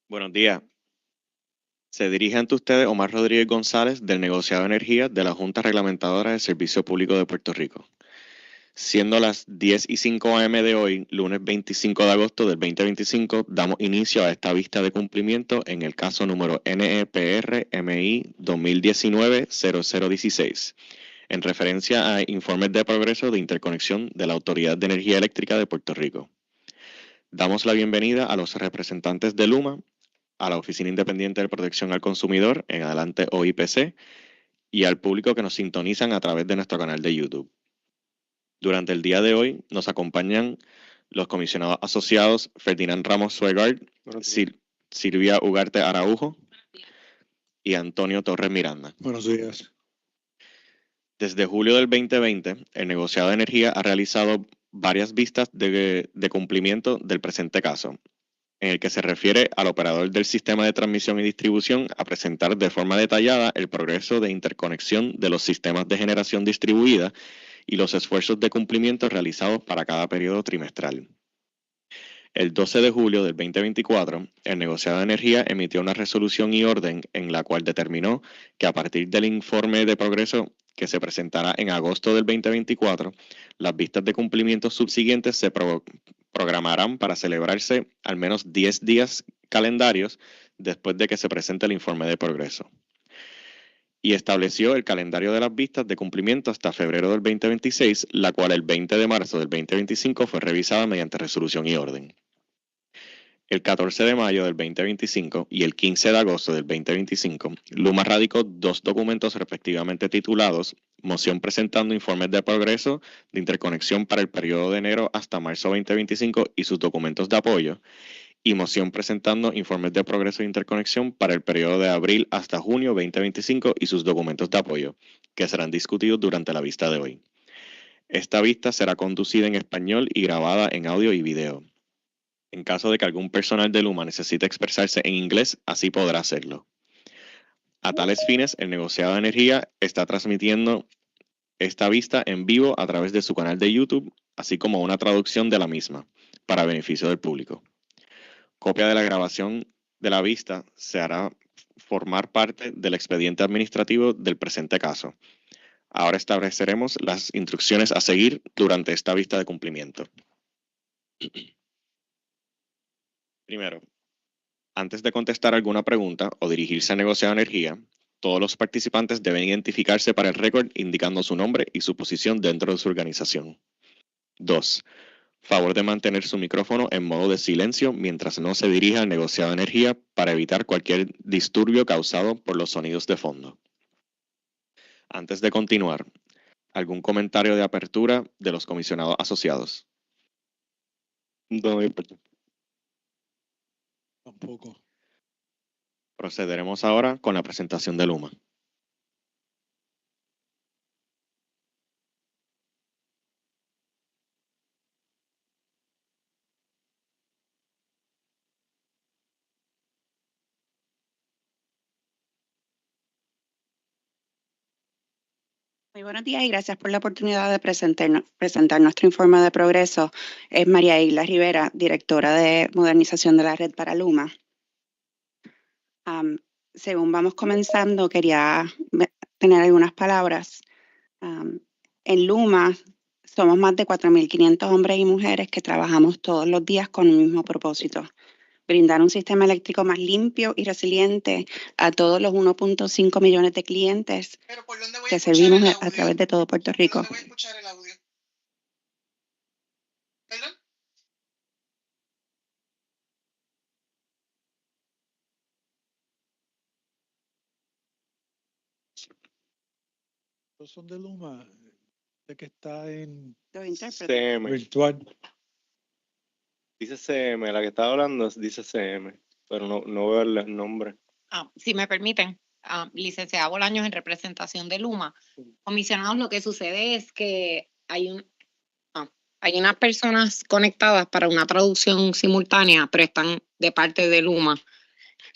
Buenos días. Se dirige ante ustedes Omar Rodríguez González del negociado de energía de la Junta Reglamentadora del Servicio Público de Puerto Rico. Siendo las 10:05 a.m. de hoy, lunes 25 de agosto del 2025, damos inicio a esta vista de cumplimiento en el caso número NEPR-MI-2019-0016, en referencia a informes de progreso de interconexión de la Autoridad de Energía Eléctrica de Puerto Rico. Damos la bienvenida a los representantes de LUMA, a la Oficina Independiente de Protección al Consumidor, en adelante OIPC, y al público que nos sintonizan a través de nuestro canal de YouTube. Durante el día de hoy nos acompañan los comisionados asociados Ferdinand Ramos Suegard, Silvia Ugarte Araujo y Antonio Torres Miranda. Buenos días. Desde julio del 2020, el negociado de energía ha realizado varias vistas de cumplimiento del presente caso, en el que se refiere al operador del sistema de transmisión y distribución a presentar de forma detallada el progreso de interconexión de los sistemas de generación distribuida y los esfuerzos de cumplimiento realizados para cada periodo trimestral. El 12 de julio del 2024, el negociado de energía emitió una resolución y orden en la cual determinó que a partir del informe de progreso que se presentará en agosto del 2024, las vistas de cumplimiento subsiguientes se programarán para celebrarse al menos 10 días calendarios después de que se presente el informe de progreso. Y estableció el calendario de las vistas de cumplimiento hasta febrero del 2026, la cual el 20 de marzo del 2025 fue revisada mediante resolución y orden. El 14 de mayo del 2025 y el 15 de agosto del 2025, LUMA radicó dos documentos respectivamente titulados Moción presentando informes de progreso de interconexión para el periodo de enero hasta marzo 2025 y sus documentos de apoyo, y moción presentando informes de progreso de interconexión para el periodo de abril hasta junio 2025 y sus documentos de apoyo, que serán discutidos durante la vista de hoy. Esta vista será conducida en español y grabada en audio y video. En caso de que algún personal de LUMA necesite expresarse en inglés, así podrá hacerlo. A tales fines, el negociado de energía está transmitiendo esta vista en vivo a través de su canal de YouTube, así como una traducción de la misma, para beneficio del público. Copia de la grabación de la vista se hará formar parte del expediente administrativo del presente caso. Ahora estableceremos las instrucciones a seguir durante esta vista de cumplimiento. Primero, antes de contestar alguna pregunta o dirigirse al negociado de energía, todos los participantes deben identificarse para el récord indicando su nombre y su posición dentro de su organización. 2. Favor de mantener su micrófono en modo de silencio mientras no se dirija al negociado de energía para evitar cualquier disturbio causado por los sonidos de fondo. Antes de continuar, ¿algún comentario de apertura de los comisionados asociados? No, tampoco. Procederemos ahora con la presentación de LUMA. Muy buenos días y gracias por la oportunidad de presentar nuestro informe de progreso. Es María Isla Rivera, directora de modernización de la red para LUMA. Según vamos comenzando, quería tener algunas palabras. En LUMA somos más de 4.500 hombres y mujeres que trabajamos todos los días con el mismo propósito: brindar un sistema eléctrico más limpio y resiliente a todos los 1.5 millones de clientes que servimos a través de todo Puerto Rico. ¿Dónde voy a escuchar el audio? ¿Perdón? Estos son de LUMA, de que está en Los intérpretes. CM. virtual. Dice CM, la que está hablando dice CM, pero no veo el nombre. Si me permiten, licenciada Bolaños en representación de LUMA. Comisionados, lo que sucede es que hay unas personas conectadas para una traducción simultánea, pero están de parte de LUMA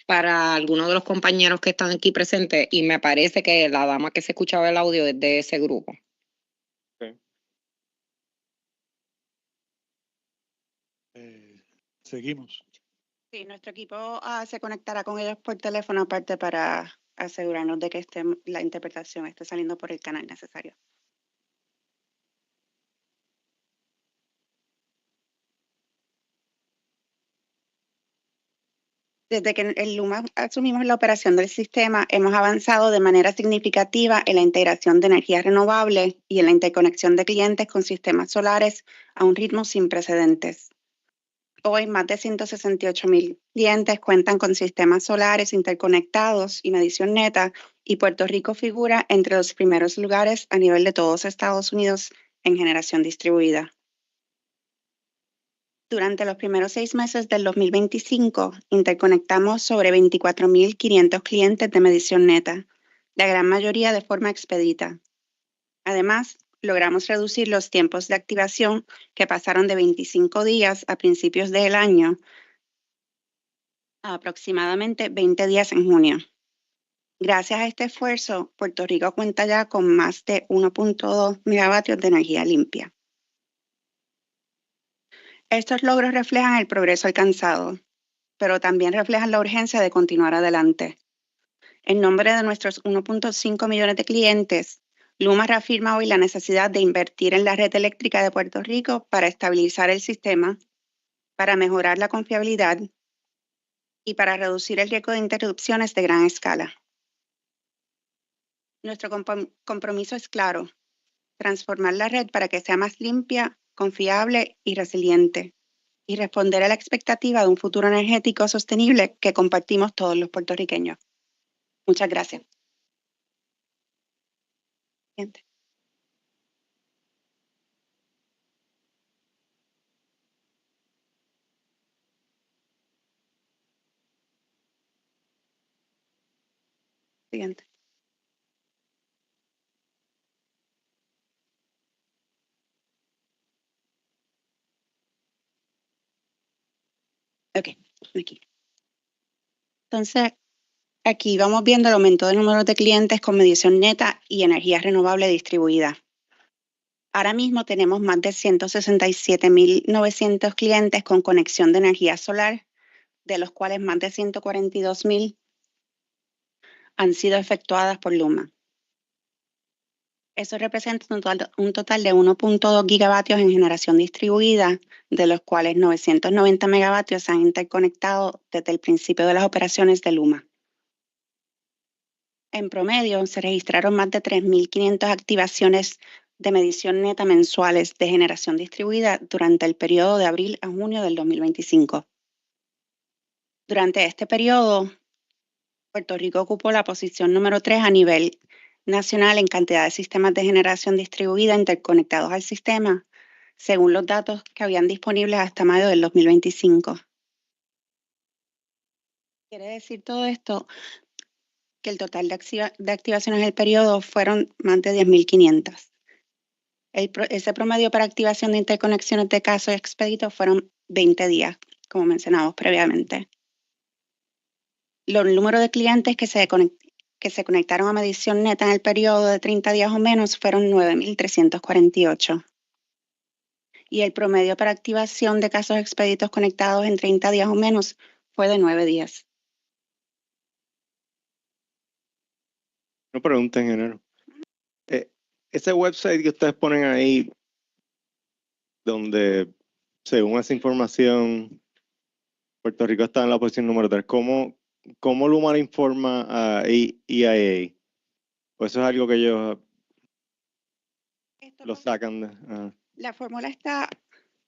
para algunos de los compañeros que están aquí presentes, y me parece que la dama que se escuchaba el audio es de ese grupo. Seguimos. Sí, nuestro equipo se conectará con ellos por teléfono aparte para asegurarnos de que la interpretación esté saliendo por el canal necesario. Desde que en Luma asumimos la operación del sistema, hemos avanzado de manera significativa en la integración de energías renovables y en la interconexión de clientes con sistemas solares a un ritmo sin precedentes. Hoy, más de 168,000 clientes cuentan con sistemas solares interconectados y medición neta, y Puerto Rico figura entre los primeros lugares a nivel de todos Estados Unidos en generación distribuida. Durante los primeros 6 meses del 2025, interconectamos sobre 24,500 clientes de medición neta, la gran mayoría de forma expedita. Además, logramos reducir los tiempos de activación, que pasaron de 25 días a principios del año a aproximadamente 20 días en junio. Gracias a este esfuerzo, Puerto Rico cuenta ya con más de 1.2 megavatios de energía limpia. Estos logros reflejan el progreso alcanzado, pero también reflejan la urgencia de continuar adelante. En nombre de nuestros 1.5 millones de clientes, Luma reafirma hoy la necesidad de invertir en la red eléctrica de Puerto Rico para estabilizar el sistema, para mejorar la confiabilidad y para reducir el riesgo de interrupciones de gran escala. Nuestro compromiso es claro: transformar la red para que sea más limpia, confiable y resiliente, y responder a la expectativa de un futuro energético sostenible que compartimos todos los puertorriqueños. Muchas gracias. Siguiente. Siguiente. Ok, aquí. Entonces, aquí vamos viendo el aumento del número de clientes con medición neta y energía renovable distribuida. Ahora mismo tenemos más de 167,900 clientes con conexión de energía solar, de los cuales más de 142,000 han sido efectuadas por Luma. Eso representa un total de 1.2 gigavatios en generación distribuida, de los cuales 990 megavatios se han interconectado desde el principio de las operaciones de Luma. En promedio, se registraron más de 3,500 activaciones de medición neta mensuales de generación distribuida durante el periodo de abril a junio del 2025. Durante este periodo, Puerto Rico ocupó la posición número 3 a nivel nacional en cantidad de sistemas de generación distribuida interconectados al sistema, según los datos que habían disponibles hasta mayo del 2025. Quiere decir todo esto que el total de activaciones en el periodo fueron más de 10,500. Ese promedio para activación de interconexiones de casos expeditos fueron 20 días, como mencionamos previamente. Los números de clientes que se conectaron a medición neta en el periodo de 30 días o menos fueron 9,348. Y el promedio para activación de casos expeditos conectados en 30 días o menos fue de 9 días. Una pregunta, ingeniero. Ese website que ustedes ponen ahí, donde según esa información Puerto Rico está en la posición número 3, ¿cómo Luma le informa a EIA? Pues eso es algo que ellos lo sacan de... La fórmula está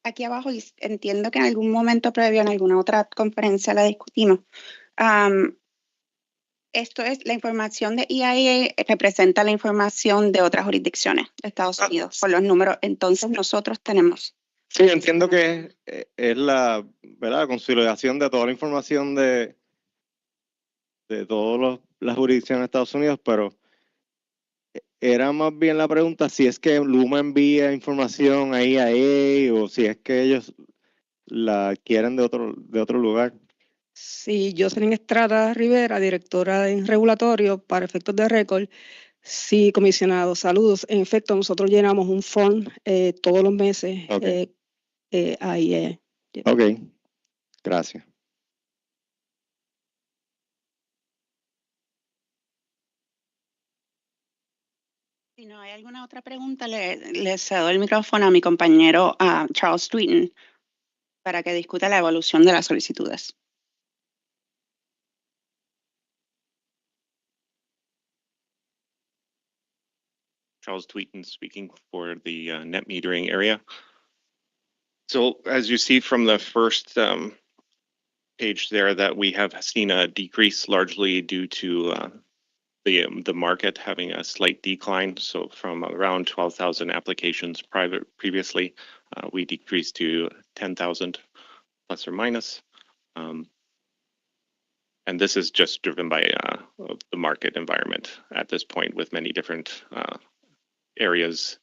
aquí abajo y entiendo que en algún momento previo, en alguna otra conferencia la discutimos. Esto es la información de EIA, representa la información de otras jurisdicciones de Estados Unidos por los números. Entonces nosotros tenemos... Sí, entiendo que es la, ¿verdad?, consolidación de toda la información de todas las jurisdicciones de Estados Unidos, pero era más bien la pregunta si es que Luma envía información a EIA o si es que ellos la quieren de otro lugar. Sí, Jocelyn Estrada Rivera, directora en regulatorio para efectos de récord. Sí, comisionado, saludos. En efecto, nosotros llenamos un form todos los meses. Okay. Ahí. Ok, gracias. Si no hay alguna otra pregunta, le cedo el micrófono a mi compañero Charles Streeton para que discuta la evolución de las solicitudes. Charles Tweeton speaking for the net metering area. So as you see from the first page there, that we have seen a decrease largely due to the market having a slight decline. So from around 12,000 applications previously, we decreased to 10,000 plus or minus. And this is just driven by the market environment at this point, with many different areas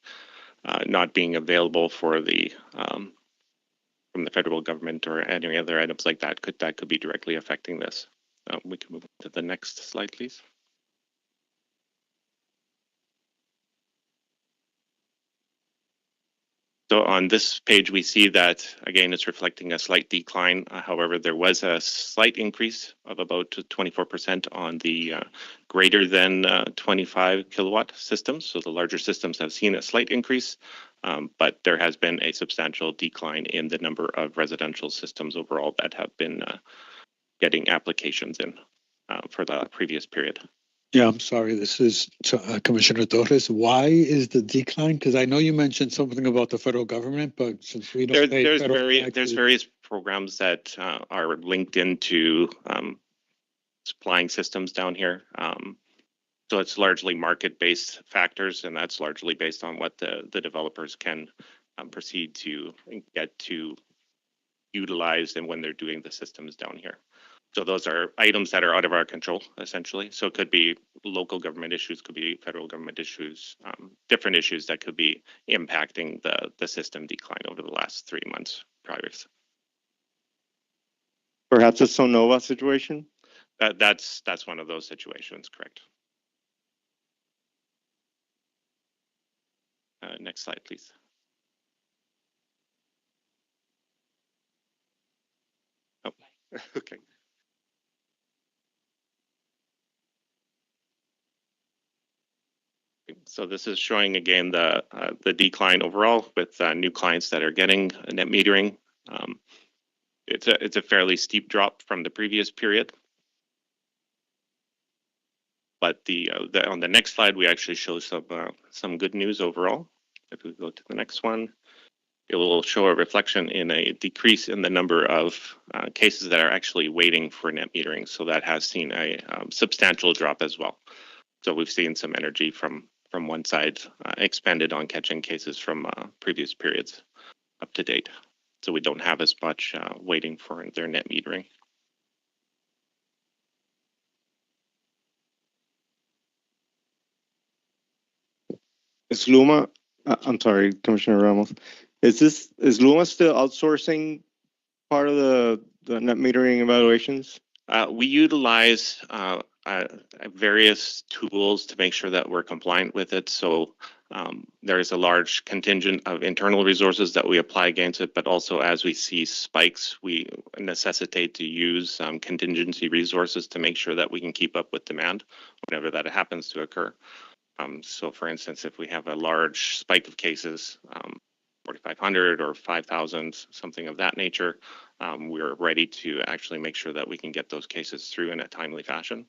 not being available for the from the federal government or any other items like that could be directly affecting this. We can move on to the next slide, please. So on this page, we see that, again, it's reflecting a slight decline. However, there was a slight increase of about 24% on the greater than 25 kilowatt systems. So the larger systems have seen a slight increase, but there has been a substantial decline in the number of residential systems overall that have been getting applications in for the previous period. Yeah, I'm sorry. This is Commissioner Torres. Why is the decline? Because I know you mentioned something about the federal government, but since we don't pay there's various programs that are linked into supplying systems down here. So it's largely market-based factors, and that's largely based on what the developers can proceed to get to utilize and when they're doing the systems down here. So those are items that are out of our control, essentially. So it could be local government issues, could be federal government issues, different issues that could be impacting the system decline over the last 3 months prior. Perhaps a Sonova situation? That's one of those situations, correct. Next slide, please. Oh, okay. So this is showing again the decline overall with new clients that are getting net metering. It's a fairly steep drop from the previous period. But on the next slide, we actually show some good news overall. If we go to the next one, it will show a reflection in a decrease in the number of cases that are actually waiting for net metering. So that has seen a substantial drop as well. So we've seen some energy from one side expended on catching cases from previous periods up to date. So we don't have as much waiting for their net metering. Is Luma, I'm sorry, Commissioner Ramos, is Luma still outsourcing part of the net metering evaluations? We utilize various tools to make sure that we're compliant with it. So there is a large contingent of internal resources that we apply against it, but also as we see spikes, we necessitate to use contingency resources to make sure that we can keep up with demand whenever that happens to occur. So for instance, if we have a large spike of cases, 4,500 or 5,000, something of that nature, we're ready to actually make sure that we can get those cases through in a timely fashion,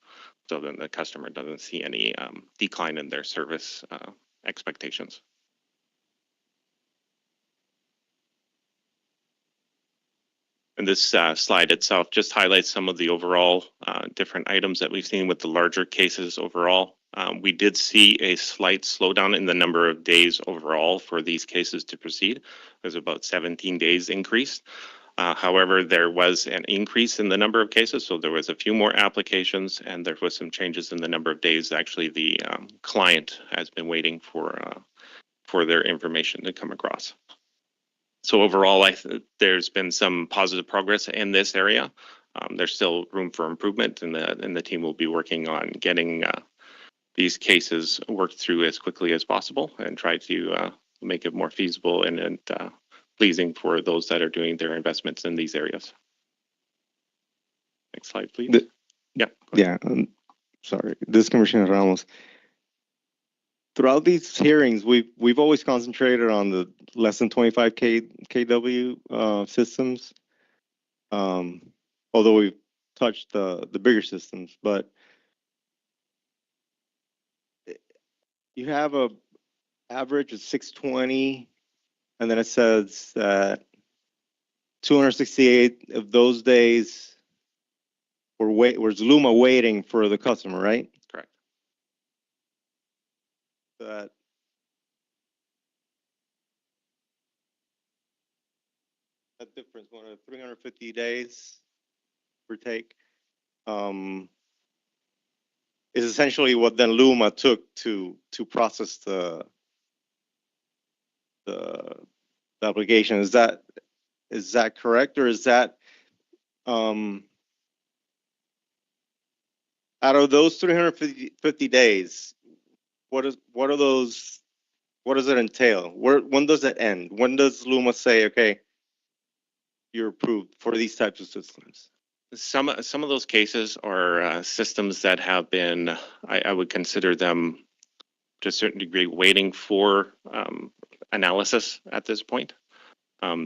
so then the customer doesn't see any decline in their service expectations. And this slide itself just highlights some of the overall different items that we've seen with the larger cases overall. We did see a slight slowdown in the number of days overall for these cases to proceed. There's about 17 days increase. However, there was an increase in the number of cases, so there was a few more applications, and there was some changes in the number of days actually the client has been waiting for their information to come across. So overall, there's been some positive progress in this area. There's still room for improvement, and the team will be working on getting these cases worked through as quickly as possible and try to make it more feasible and pleasing for those that are doing their investments in these areas. Next slide, please. Yeah. Sorry, this Commissioner Ramos. throughout these hearings, we've always concentrated on the less than 25 kW systems. Although we've touched the bigger systems, but you have a average of 620, and then it says that 268 of those days was Luma waiting for the customer, right? Correct. That difference, one of 350 days per take, is essentially what then Luma took to process the application. Is that correct, or is that out of those 350 days, what does it entail? When does it end? When does Luma say, okay, you're approved for these types of systems? Some of those cases are systems that have been, I would consider them to a certain degree waiting for analysis at this point.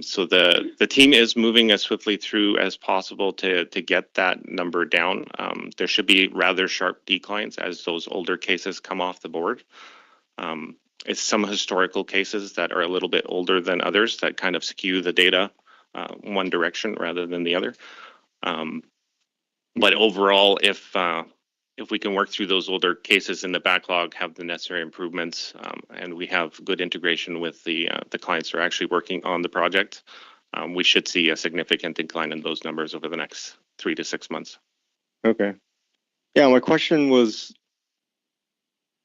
So the team is moving as swiftly through as possible to get that number down. There should be rather sharp declines as those older cases come off the board. It's some historical cases that are a little bit older than others that kind of skew the data one direction rather than the other. But overall, if we can work through those older cases in the backlog, have the necessary improvements, and we have good integration with the clients who are actually working on the project, we should see a significant decline in those numbers over the next 3 to 6 months. Okay. Yeah, my question was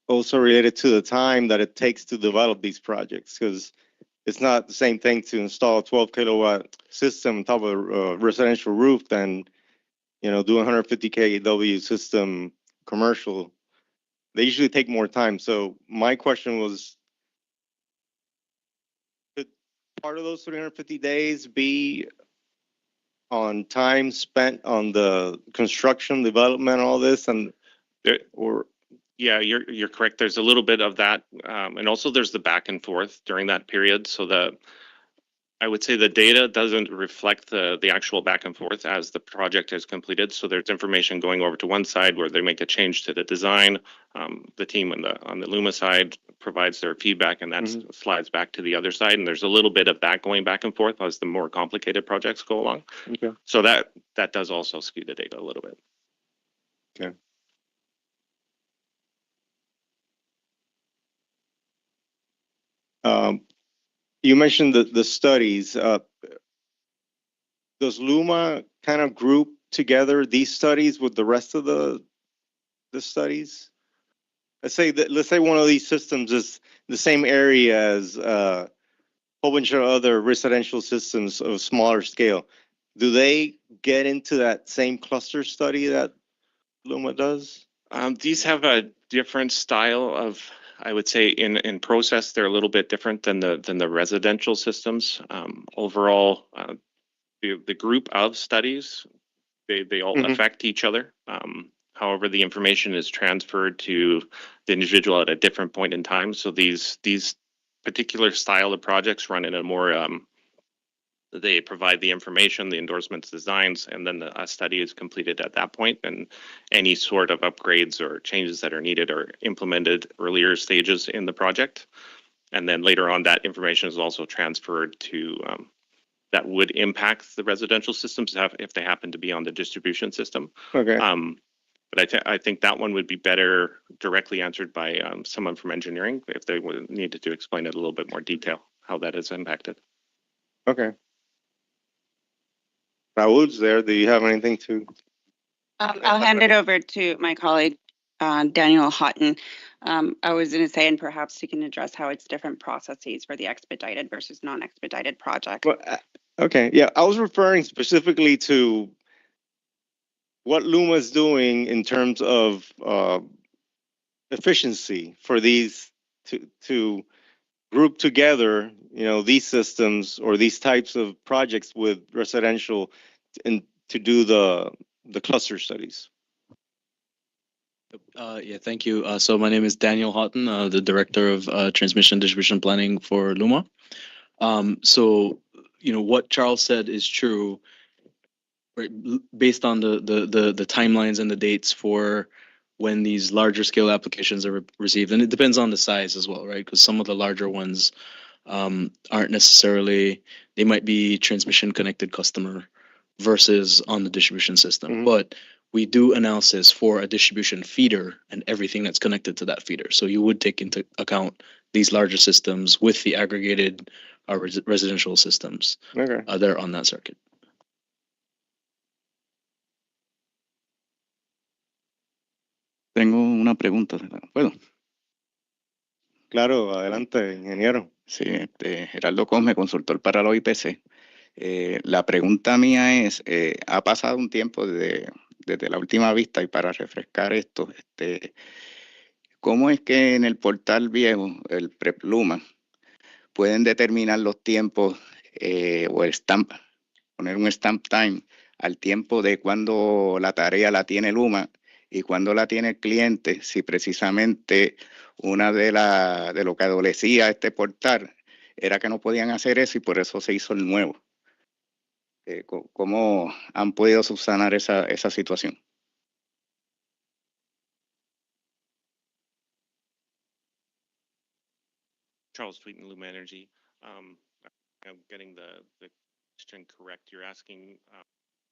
also related to the time that it takes to develop these projects, because it's not the same thing to install a 12 kilowatt system on top of a residential roof than, do 150 kW system commercial. They usually take more time. So my question was, could part of those 350 days be on time spent on the construction, development, all this, Yeah, you're correct. There's a little bit of that, and also there's the back and forth during that period. So I would say the data doesn't reflect the actual back and forth as the project is completed. So there's information going over to one side where they make a change to the design. The team on the Luma side provides their feedback, and that slides back to the other side. And there's a little bit of that going back and forth as the more complicated projects go along. Okay. So that does also skew the data a little bit. Okay. You mentioned the studies. Does Luma kind of group together these studies with the rest of the studies? Let's say one of these systems is the same area as a whole bunch of other residential systems of smaller scale. Do they get into that same cluster study that Luma does? These have a different style of, I would say, in process, they're a little bit different than the residential systems. Overall, the group of studies, they all affect each other. However, the information is transferred to the individual at a different point in time. So these particular style of projects run in a more they provide the information, the endorsements, designs, and then a study is completed at that point, and any sort of upgrades or changes that are needed are implemented earlier stages in the project. And then later on, that information is also transferred to that would impact the residential systems if they happen to be on the distribution system. Okay. But I think that one would be better directly answered by someone from engineering if they needed to explain it a little bit more detail, how that is impacted. Okay. Raul's there. Do you have anything to? I'll hand it over to my colleague, Daniel Houghton. I was going to say, and perhaps you can address how it's different processes for the expedited versus non-expedited project. Well, okay. Yeah, I was referring specifically to what Luma is doing in terms of efficiency for these to group together, these systems or these types of projects with residential and to do the cluster studies. Yeah, thank you. So my name is Daniel Houghton, the Director of Transmission Distribution Planning for LUMA. So, what Charles said is true, right, based on the timelines and the dates for when these larger scale applications are received. And it depends on the size as well, right? Because some of the larger ones aren't necessarily, they might be transmission connected customer versus on the distribution system. But we do analysis for a distribution feeder and everything that's connected to that feeder. So you would take into account these larger systems with the aggregated residential systems that are on that circuit. Tengo una pregunta. ¿Puedo? Claro, adelante, ingeniero. Sí, Geraldo Cosme, consultor para la OIPC. La pregunta mía es, ha pasado un tiempo desde la última vista y para refrescar esto, ¿cómo es que en el portal viejo, el PREP-LUMA, pueden determinar los tiempos o el stamp, poner un stamp time al tiempo de cuando la tarea la tiene LUMA y cuando la tiene el cliente, si precisamente una de lo que adolecía este portal era que no podían hacer eso y por eso se hizo el nuevo? ¿Cómo han podido subsanar esa situación? Charles Tweeten, Luma Energy. I'm getting the question correct. You're asking,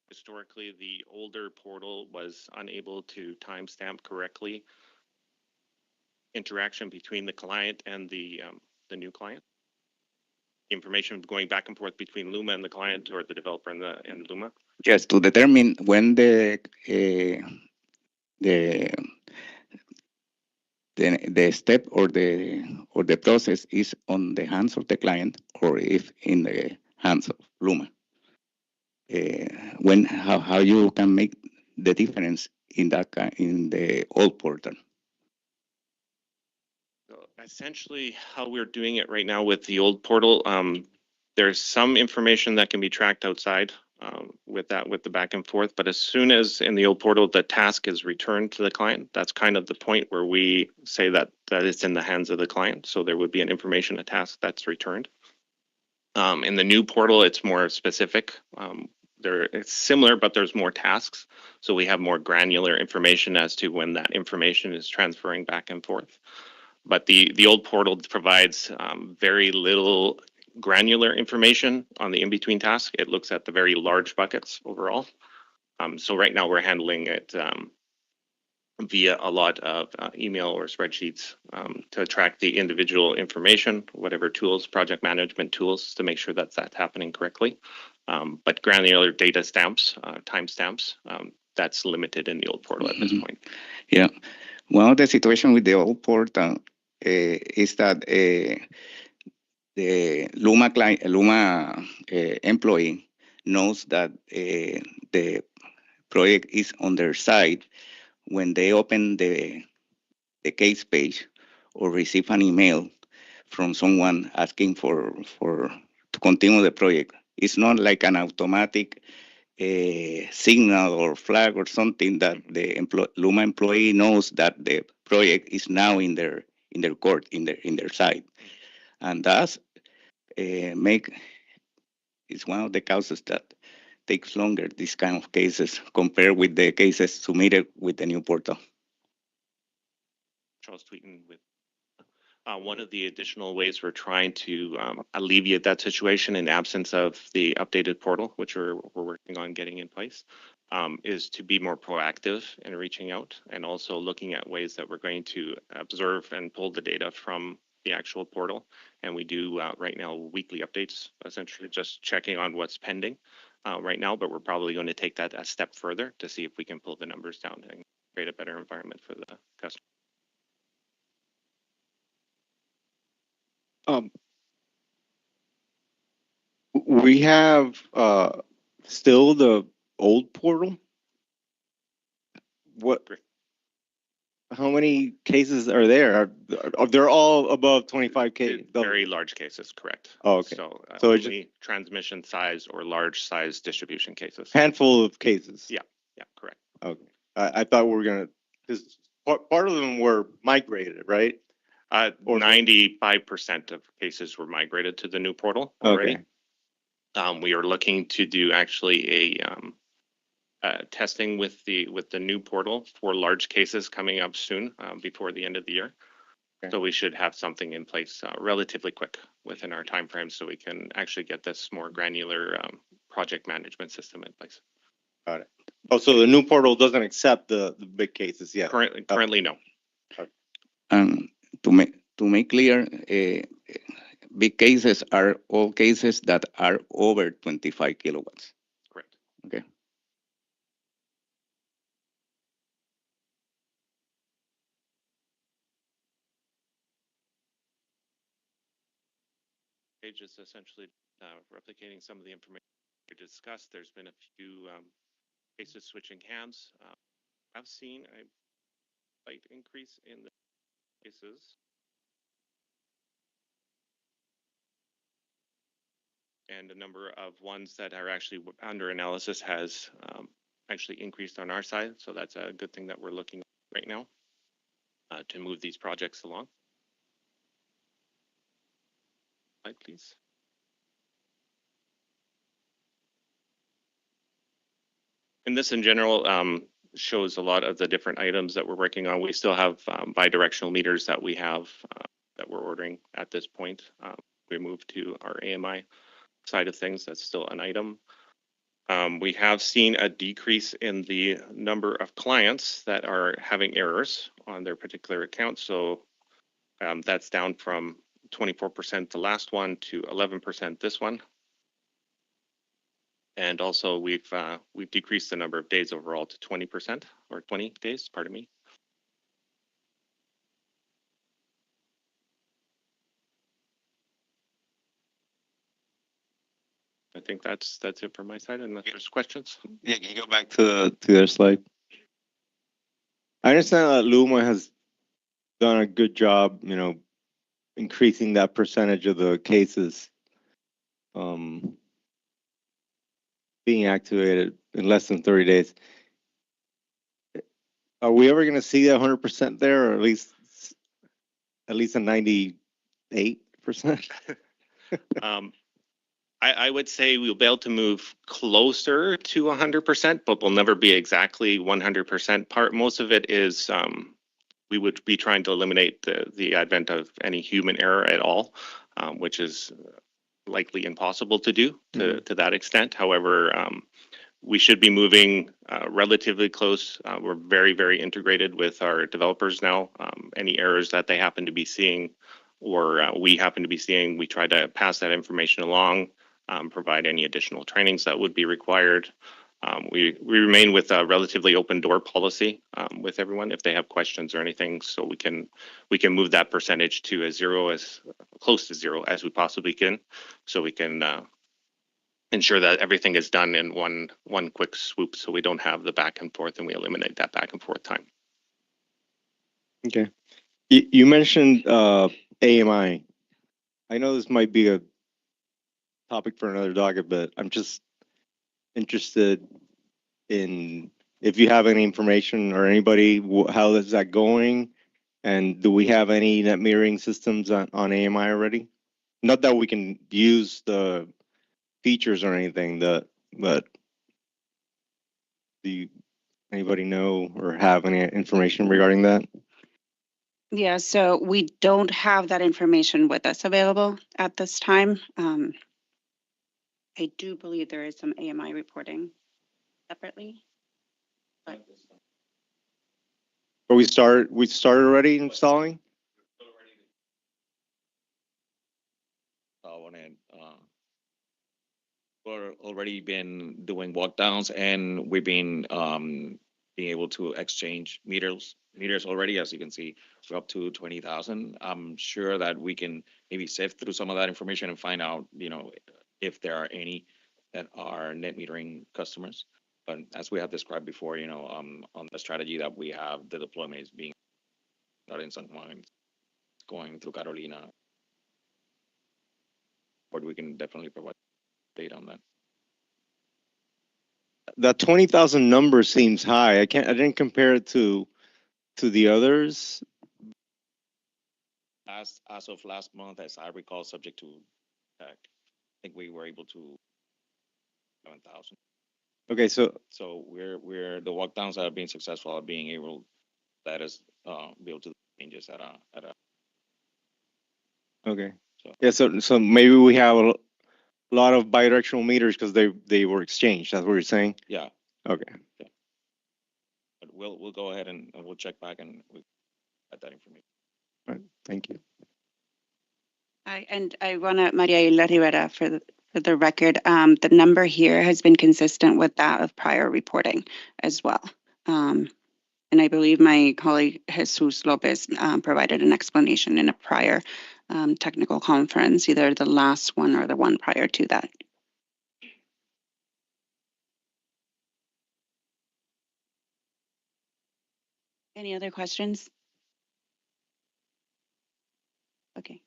historically, the older portal was unable to timestamp correctly interaction between the client and the new client. Information going back and forth between Luma and the client, or the developer and Luma. Yes, to determine when the step or the process is on the hands of the client or if in the hands of Luma. How you can make the difference in the old portal? So essentially, how we're doing it right now with the old portal, there's some information that can be tracked outside with the back and forth. But as soon as in the old portal, the task is returned to the client, that's kind of the point where we say that it's in the hands of the client. So there would be an information, a task that's returned. In the new portal, it's more specific. It's similar, but there's more tasks. So we have more granular information as to when that information is transferring back and forth. But the old portal provides very little granular information on the in-between task. It looks at the very large buckets overall. So right now we're handling it via a lot of email or spreadsheets to track the individual information, whatever tools, project management tools, to make sure that's happening correctly. But granular data stamps, timestamps, that's limited in the old portal at this point. Yeah. One of the situation with the old portal is that the Luma client, Luma employee knows that the project is on their side when they open the case page or receive an email from someone asking for to continue the project. It's not like an automatic signal or flag or something that the Luma employee knows that the project is now in their court, in their side, and that's it's one of the causes that takes longer, these kind of cases, compared with the cases submitted with the new portal. Charles Tweeten with one of the additional ways we're trying to alleviate that situation in absence of the updated portal, which we're working on getting in place, is to be more proactive in reaching out and also looking at ways that we're going to observe and pull the data from the actual portal. And we do right now weekly updates, essentially just checking on what's pending right now, but we're probably going to take that a step further to see if we can pull the numbers down and create a better environment for the customer. We have still the old portal. How many cases are there? They're all above 25K. Very large cases, correct. Oh, okay. So it's only transmission size or large size distribution cases. Handful of cases. Yeah, correct. Okay. I thought we were gonna, because Part of them were migrated, right? 95% of cases were migrated to the new portal already. Okay. We are looking to do actually a testing with the new portal for large cases coming up soon, before the end of the year. Okay. So we should have something in place relatively quick within our time frame, so we can actually get this more granular project management system in place. Got it. Oh, so the new portal doesn't accept the big cases yet? Currently, no. To make clear, big cases are all cases that are over 25 kilowatts. Correct. Okay. Page is essentially replicating some of the information we discussed. There's been a few cases switching hands. I've seen a slight increase in the cases. And the number of ones that are actually under analysis has actually increased on our side. So that's a good thing that we're looking at right now to move these projects along. Slide, please. And this in general shows a lot of the different items that we're working on. We still have bidirectional meters that we have that we're ordering at this point. We moved to our AMI side of things. That's still an item. We have seen a decrease in the number of clients that are having errors on their particular account. So that's down from 24% the last one to 11% this one. And also we've decreased the number of days overall to 20% or 20 days, pardon me. I think that's it from my side, unless there's questions. Yeah, can you go back to their slide? I understand that Luma has done a good job, increasing that percentage of the cases being activated in less than 30 days. Are we ever going to see that 100% there, or at least a 98%? I would say we'll be able to move closer to 100%, but we'll never be exactly 100%. Most of it is we would be trying to eliminate the advent of any human error at all, which is likely impossible to do to that extent. However, we should be moving relatively close. We're very, very integrated with our developers now. Any errors that they happen to be seeing or we happen to be seeing, we try to pass that information along, provide any additional trainings that would be required. We remain with a relatively open door policy with everyone if they have questions or anything, so we can move that percentage to as close to zero as we possibly can, so we can ensure that everything is done in one quick swoop, so we don't have the back and forth, and we eliminate that back and forth time. Okay. You mentioned AMI. I know this might be a topic for another docket, but I'm just interested in if you have any information or anybody, how is that going? And do we have any net metering systems on AMI already? Not that we can use the features or anything, but do anybody know or have any information regarding that? Yeah, so we don't have that information with us available at this time. I do believe there is some AMI reporting separately. But Or we started already installing? We're already been doing walkdowns, and we've been being able to exchange meters already. As you can see, we're up to 20,000. I'm sure that we can maybe sift through some of that information and find out, if there are any that are net metering customers. But as we have described before, on the strategy that we have, the deployment is being started in San Juan, going through Carolina, but we can definitely provide data on that. That 20,000 number seems high. I didn't compare it to to the others? As of last month, as I recall, subject to, I think we were able to 7,000. Okay, so So we're the walk downs that have been successful at being able to let us be able to do changes at a okay, So- yeah. So maybe we have a lot of bidirectional meters because they were exchanged. That's what you're saying. yeah. Okay. But we'll go ahead and we'll check back and we add that information. All right. Thank you. I want to, Maria Isla Rivera, for the record, the number here has been consistent with that of prior reporting as well. And I believe my colleague Jesus Lopez provided an explanation in a prior technical conference, either the last one or the one prior to that. Any other questions? Okay.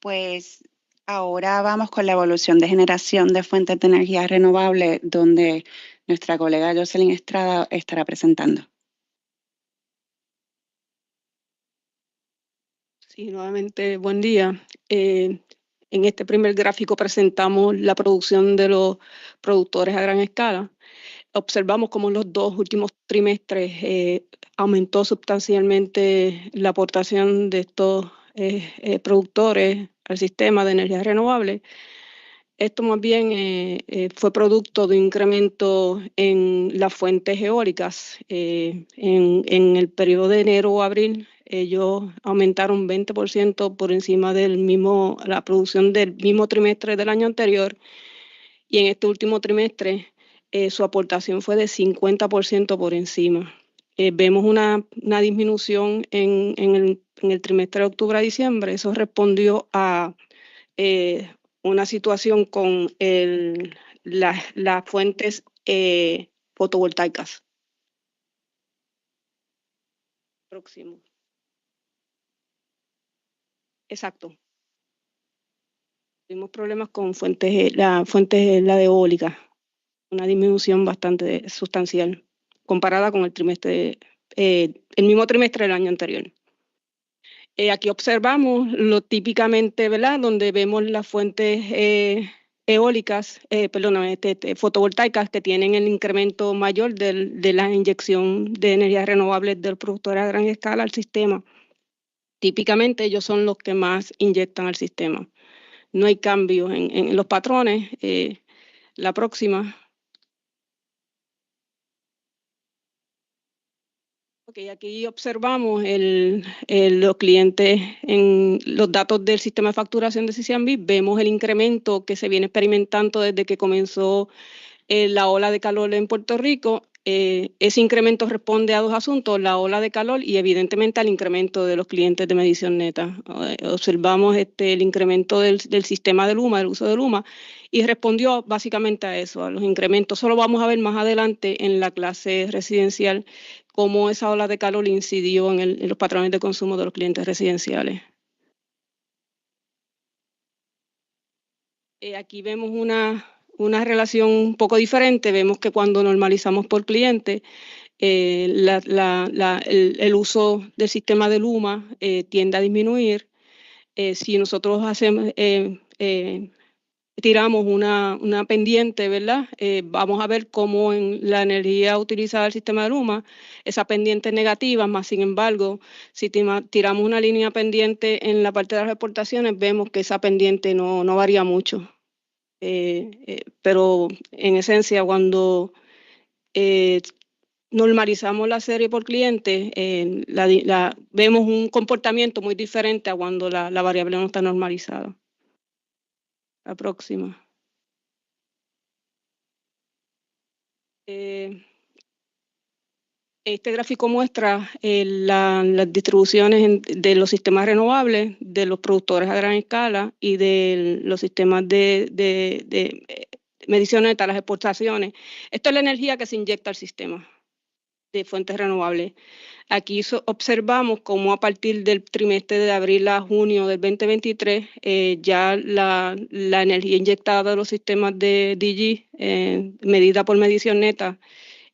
Pues ahora vamos con la evolución de generación de fuentes de energía renovable, donde nuestra colega Jocelyn Estrada estará presentando. Sí, nuevamente, buen día. En este primer gráfico presentamos la producción de los productores a gran escala. Observamos cómo en los 2 últimos trimestres aumentó sustancialmente la aportación de estos productores al sistema de energía renovable. Esto más bien fue producto de un incremento en las fuentes eólicas. En el periodo de enero o abril, ellos aumentaron 20% por encima la producción del mismo trimestre del año anterior. Y en este último trimestre, su aportación fue de 50% por encima. Vemos una disminución en el trimestre de octubre a diciembre. Eso respondió a una situación con las fuentes fotovoltaicas. Próximo. Exacto. Tuvimos problemas con la de eólica, una disminución bastante sustancial comparada con el mismo trimestre del año anterior. Aquí observamos lo típicamente, ¿verdad? Donde vemos las fuentes eólicas, fotovoltaicas que tienen el incremento mayor de la inyección de energías renovables del productor a gran escala al sistema. Típicamente ellos son los que más inyectan al sistema. No hay cambios en los patrones. La próxima. Okay, aquí observamos los clientes en los datos del sistema de facturación de CCMB. Vemos el incremento que se viene experimentando desde que comenzó la ola de calor en Puerto Rico. Ese incremento responde a 2 asuntos, la ola de calor y evidentemente al incremento de los clientes de medición neta. Observamos el incremento del sistema de Luma, del uso de Luma, y respondió básicamente a eso, a los incrementos. Solo vamos a ver más adelante en la clase residencial cómo esa ola de calor incidió en los patrones de consumo de los clientes residenciales. Aquí vemos una relación un poco diferente. Vemos que cuando normalizamos por cliente, el uso del sistema de Luma tiende a disminuir. Si nosotros tiramos una pendiente, ¿verdad? Vamos a ver cómo en la energía utilizada del sistema de Luma, esa pendiente es negativa, más sin embargo, si tiramos una línea pendiente en la parte de las exportaciones, vemos que esa pendiente no varía mucho. Pero en esencia, cuando normalizamos la serie por cliente, vemos un comportamiento muy diferente a cuando la variable no está normalizada. La próxima. Este gráfico muestra las distribuciones de los sistemas renovables, de los productores a gran escala y de los sistemas de medición neta, las exportaciones. Esto es la energía que se inyecta al sistema de fuentes renovables. Aquí observamos cómo a partir del trimestre de abril a junio del 2023, ya la energía inyectada de los sistemas de DG, medida por medición neta,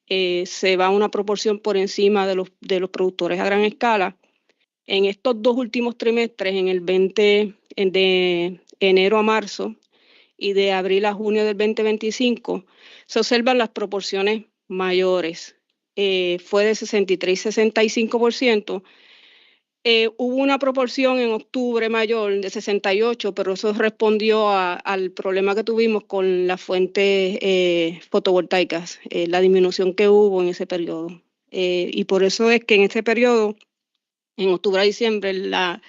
se va a una proporción por encima de los productores a gran escala. En estos 2 últimos trimestres, de enero a marzo y de abril a junio del 2025, se observan las proporciones mayores. Fue de 63 y 65%. Hubo una proporción en octubre mayor de 68, pero eso respondió al problema que tuvimos con las fuentes fotovoltaicas, la disminución que hubo en ese periodo. Y por eso es que en ese periodo, en octubre a diciembre, la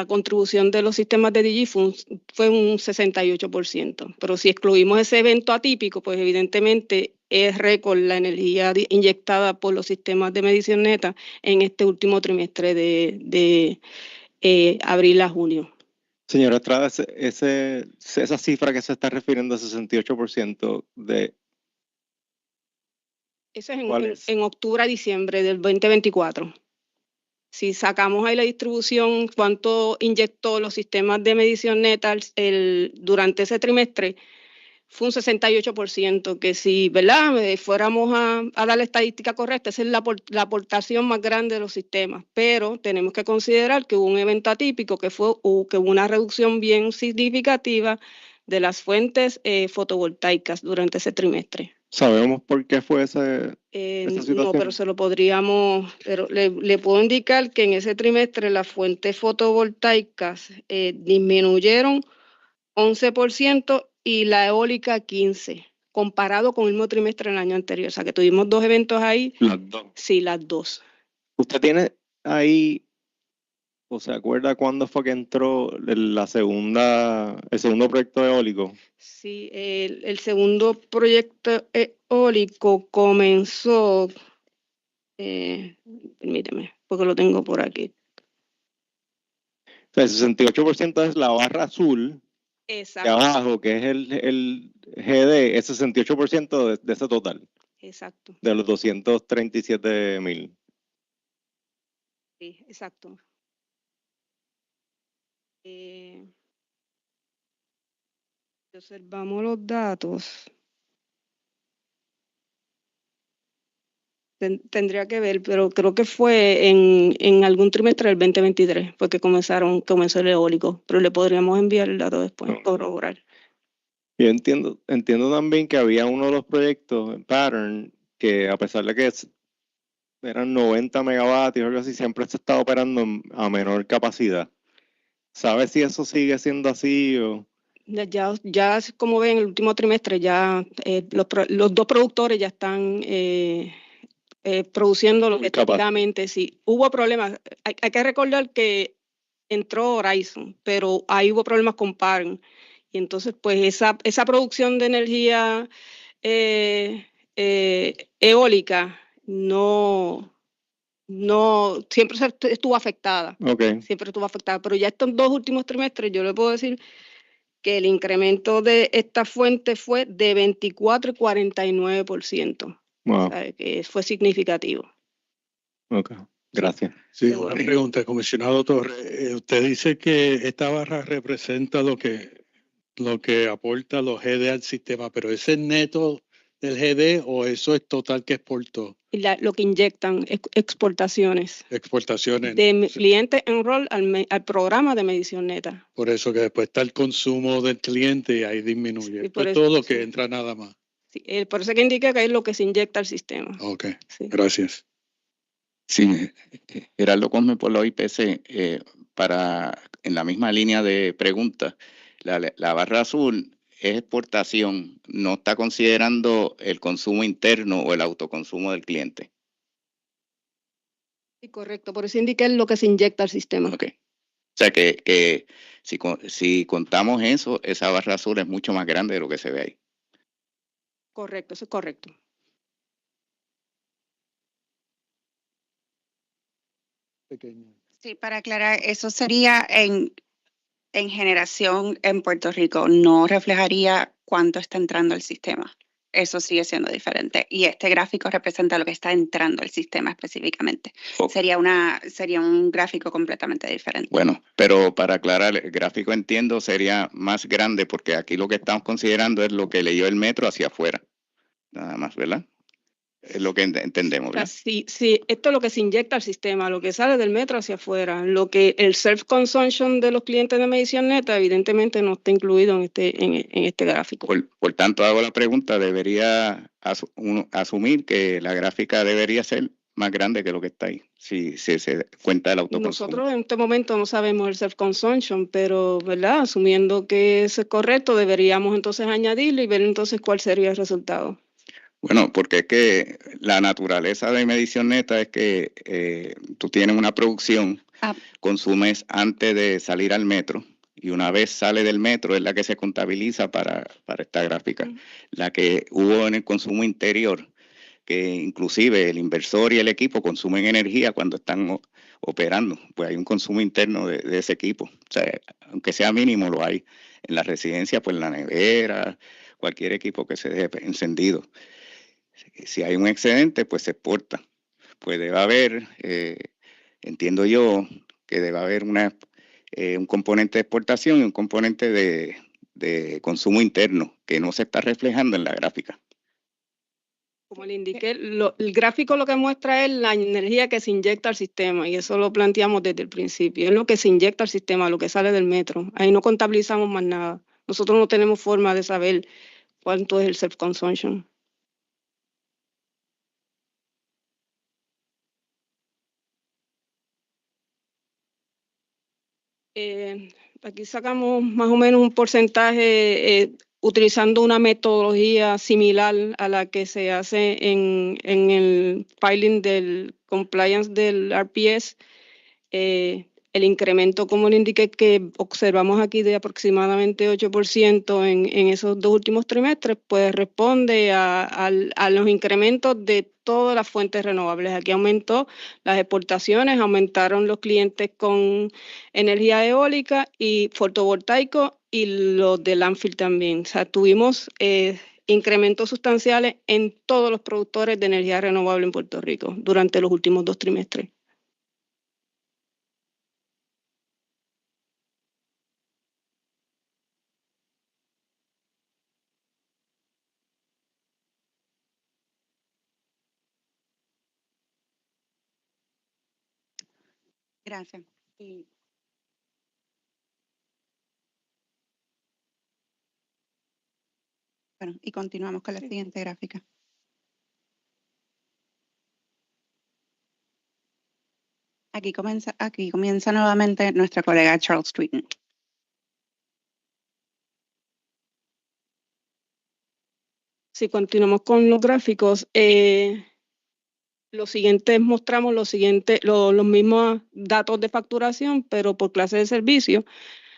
contribución de los sistemas de DG fue un 68%. Pero si excluimos ese evento atípico, pues evidentemente es récord la energía inyectada por los sistemas de medición neta en este último trimestre de abril a junio. Señora Estrada, esa cifra que se está refiriendo a 68% de... Eso es ¿Cuál es? en octubre a diciembre del 2024. Si sacamos ahí la distribución, cuánto inyectó los sistemas de medición neta durante ese trimestre, fue un 68%, que si, ¿verdad?, fuéramos a dar la estadística correcta, esa es la aportación más grande de los sistemas, pero tenemos que considerar que hubo un evento atípico, que hubo una reducción bien significativa de las fuentes fotovoltaicas durante ese trimestre. ¿Sabemos por qué fue esa situación? No, pero se lo podríamos, pero le puedo indicar que en ese trimestre las fuentes fotovoltaicas disminuyeron 11% y la eólica 15%, comparado con el mismo trimestre del año anterior. O sea que tuvimos 2 eventos ahí. Las dos. Sí, las dos. ¿Usted tiene ahí, o se acuerda cuándo fue que entró el segundo proyecto eólico? Sí, el segundo proyecto eólico comenzó, permíteme, porque lo tengo por aquí. O sea, el 68% es la barra azul. Exacto. De abajo, que es el GD, es 68% de ese total. Exacto. De los 237,000. Sí, exacto. Observamos los datos. Tendría que ver, pero creo que fue en algún trimestre del 2023, porque comenzó el eólico, pero le podríamos enviar el dato después, corroborar. Yo entiendo también que había uno de los proyectos en Pattern que a pesar de que eran 90 megavatios o algo así, siempre se está operando a menor capacidad. ¿Sabes si eso sigue siendo así o...? Ya como ven, el último trimestre ya los 2 productores ya están produciendo efectivamente. Sí, hubo problemas. Hay que recordar que entró Horizon, pero ahí hubo problemas con Parn. Y entonces, pues esa producción de energía eólica no siempre estuvo afectada. Okay. Siempre estuvo afectada. Pero ya estos 2 últimos trimestres, yo le puedo decir que el incremento de esta fuente fue de 24 y 49%. Wow. O sea, que fue significativo. Ok, gracias. Sí, una pregunta, comisionado Torres. Usted dice que esta barra representa lo que aporta los GD al sistema, pero ¿ese es neto del GD o eso es total que exportó? Lo que inyectan exportaciones. Exportaciones. De cliente enroll al programa de medición neta. Por eso que después está el consumo del cliente y ahí disminuye. Sí, Pues todo lo que entra nada más. Sí, por eso que indica que es lo que se inyecta al sistema. Ok, sí. Gracias. Sí, Gerardo Cosme por la OIPC, en la misma línea de preguntas, la barra azul es exportación, no está considerando el consumo interno o el autoconsumo del cliente. Sí, correcto, por eso indica lo que se inyecta al sistema. Okay. O sea que si contamos eso, esa barra azul es mucho más grande de lo que se ve ahí. Correcto, eso es correcto. Sí, para aclarar, eso sería en generación en Puerto Rico, no reflejaría cuánto está entrando al sistema. Eso sigue siendo diferente. Y este gráfico representa lo que está entrando al sistema específicamente. Okay. Sería un gráfico completamente diferente. Bueno, pero para aclarar, el gráfico entiendo sería más grande porque aquí lo que estamos considerando es lo que leyó el metro hacia afuera. Nada más, ¿verdad? Es lo que entendemos, O sea, ¿verdad? si esto es lo que se inyecta al sistema, lo que sale del metro hacia afuera, lo que el self-consumption de los clientes de medición neta, evidentemente no está incluido en este gráfico. Por tanto, hago la pregunta, ¿debería asumir que la gráfica debería ser más grande que lo que está ahí, si se cuenta el autoconsumo? Nosotros en este momento no sabemos el self-consumption, pero, ¿verdad? Asumiendo que eso es correcto, deberíamos entonces añadirlo y ver entonces cuál sería el resultado. Bueno, porque es que la naturaleza de medición neta es que tú tienes una producción, consumes antes de salir al metro, y una vez sale del metro es la que se contabiliza para esta gráfica. La que hubo en el consumo interior, que inclusive el inversor y el equipo consumen energía cuando están operando, pues hay un consumo interno de ese equipo. O sea, aunque sea mínimo, lo hay en la residencia, pues en la nevera, cualquier equipo que se deje encendido. Si hay un excedente, pues se exporta. Pues debe haber, entiendo yo, que debe haber un componente de exportación y un componente de consumo interno que no se está reflejando en la gráfica. Como le indiqué, el gráfico lo que muestra es la energía que se inyecta al sistema y eso lo planteamos desde el principio. Es lo que se inyecta al sistema, lo que sale del metro. Ahí no contabilizamos más nada. Nosotros no tenemos forma de saber cuánto es el self-consumption. Aquí sacamos más o menos un porcentaje utilizando una metodología similar a la que se hace en el filing del compliance del RPS. El incremento, como le indiqué, que observamos aquí de aproximadamente 8% en esos 2 últimos trimestres, pues responde a los incrementos de todas las fuentes renovables. Aquí aumentó las exportaciones, aumentaron los clientes con energía eólica y fotovoltaico y los de landfill también. O sea, tuvimos incrementos sustanciales en todos los productores de energía renovable en Puerto Rico durante los últimos 2 trimestres. Gracias. Y continuamos con la siguiente gráfica. Aquí comienza nuevamente nuestra colega Charles Streeton. Si continuamos con los gráficos, los siguientes mostramos los mismos datos de facturación, pero por clase de servicio.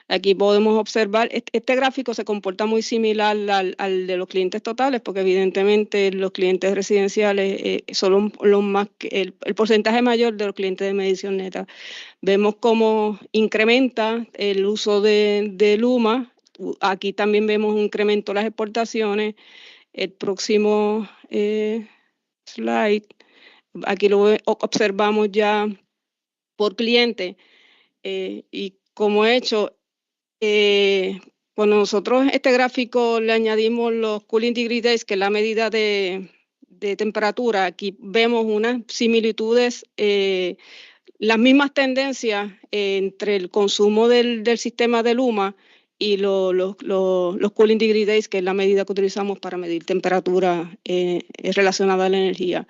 Aquí podemos observar, este gráfico se comporta muy similar al de los clientes totales, porque evidentemente los clientes residenciales son el porcentaje mayor de los clientes de medición neta. Vemos cómo incrementa el uso de Luma. Aquí también vemos un incremento en las exportaciones. El próximo slide, aquí lo observamos ya por cliente y como he hecho, cuando nosotros este gráfico le añadimos los cooling degree days, que es la medida de temperatura, aquí vemos unas similitudes, las mismas tendencias entre el consumo del sistema de Luma y los cooling degree days, que es la medida que utilizamos para medir temperatura relacionada a la energía.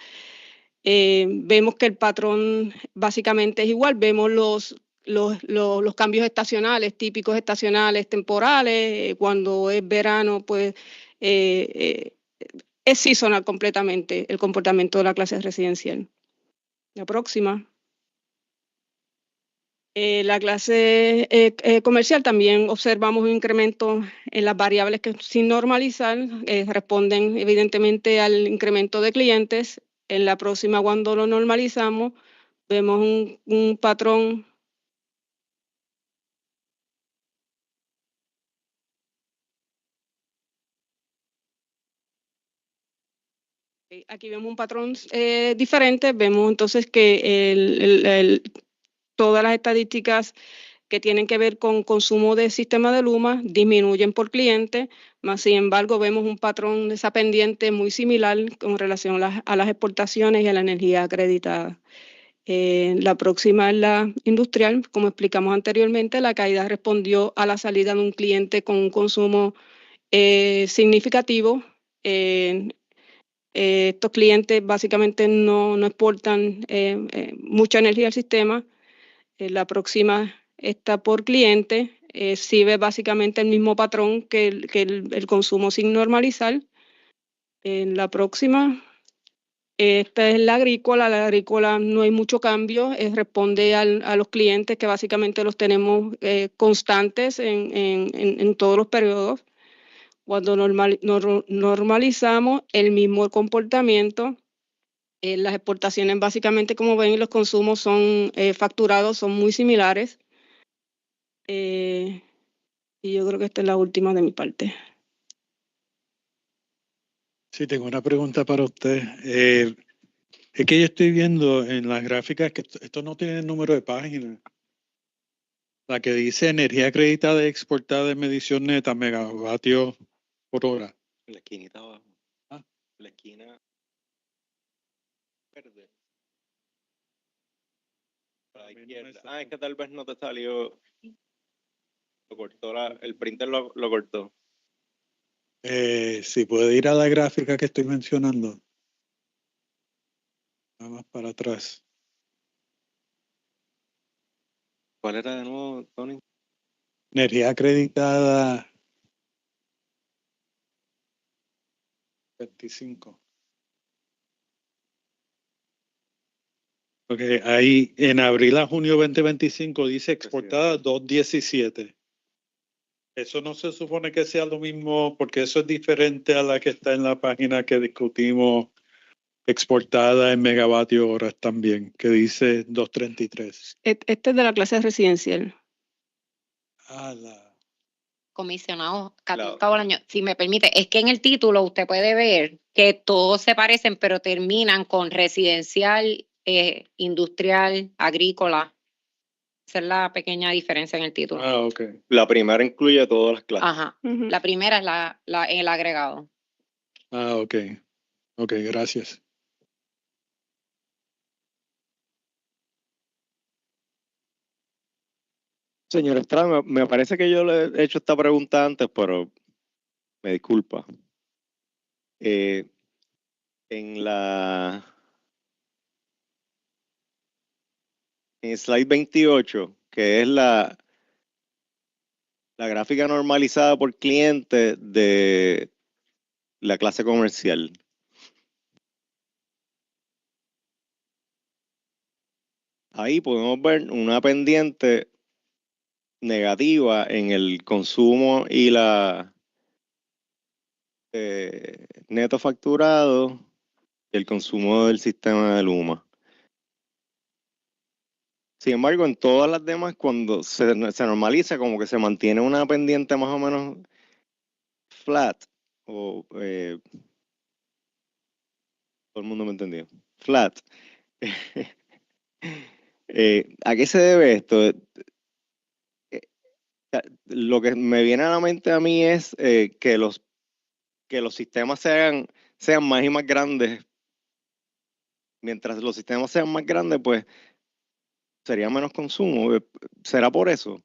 Vemos que el patrón básicamente es igual, vemos los cambios estacionales, típicos estacionales temporales, cuando es verano, pues es seasonal completamente el comportamiento de la clase residencial. La próxima. La clase comercial también observamos un incremento en las variables que sin normalizar responden evidentemente al incremento de clientes. En la próxima, cuando lo normalizamos, vemos un patrón. Aquí vemos un patrón diferente. Vemos entonces que todas las estadísticas que tienen que ver con consumo de sistema de Luma disminuyen por cliente, más sin embargo vemos un patrón de esa pendiente muy similar con relación a las exportaciones y a la energía acreditada. La próxima es la industrial. Como explicamos anteriormente, la caída respondió a la salida de un cliente con un consumo significativo. Estos clientes básicamente no exportan mucha energía al sistema. La próxima está por cliente. Sí ve básicamente el mismo patrón que el consumo sin normalizar. En la próxima, esta es la agrícola. La agrícola no hay mucho cambio. Responde a los clientes que básicamente los tenemos constantes en todos los periodos. Cuando normalizamos el mismo comportamiento, las exportaciones básicamente, como ven, y los consumos son facturados, son muy similares. Y yo creo que esta es la última de mi parte. Sí, tengo una pregunta para usted. Es que yo estoy viendo en las gráficas que esto no tiene número de páginas. La que dice energía acreditada y exportada de medición neta, megavatios por hora. La esquinita abajo. Ah. La esquina verde. A la izquierda. Es que tal vez no te salió. Lo cortó el printer lo cortó. Si puede ir a la gráfica que estoy mencionando. Nada más para atrás. ¿Cuál era de nuevo, Tony? Energía acreditada 25. Porque ahí en abril a junio 2025 dice exportada 217. Eso no se supone que sea lo mismo, porque eso es diferente a la que está en la página que discutimos, exportada en megavatios horas también, que dice 233. Este es de la clase residencial. Comisionado Bolaño, si me permite, es que en el título usted puede ver que todos se parecen, pero terminan con residencial, industrial, agrícola. Esa es la pequeña diferencia en el título. Ok. La primera incluye todas las clases. Ajá. La primera es en el agregado. Ok. Ok, gracias. Señor Estrada, me parece que yo le he hecho esta pregunta antes, pero me disculpa. En slide 28, que es la gráfica normalizada por cliente de la clase comercial. Ahí podemos ver una pendiente negativa en el consumo y la neto facturado y el consumo del sistema de Luma. Sin embargo, en todas las demás, cuando se normaliza, como que se mantiene una pendiente más o menos flat, o todo el mundo me entendió, flat. ¿A qué se debe esto? Lo que me viene a la mente a mí es que los sistemas sean más y más grandes. Mientras los sistemas sean más grandes, pues sería menos consumo. ¿Será por eso?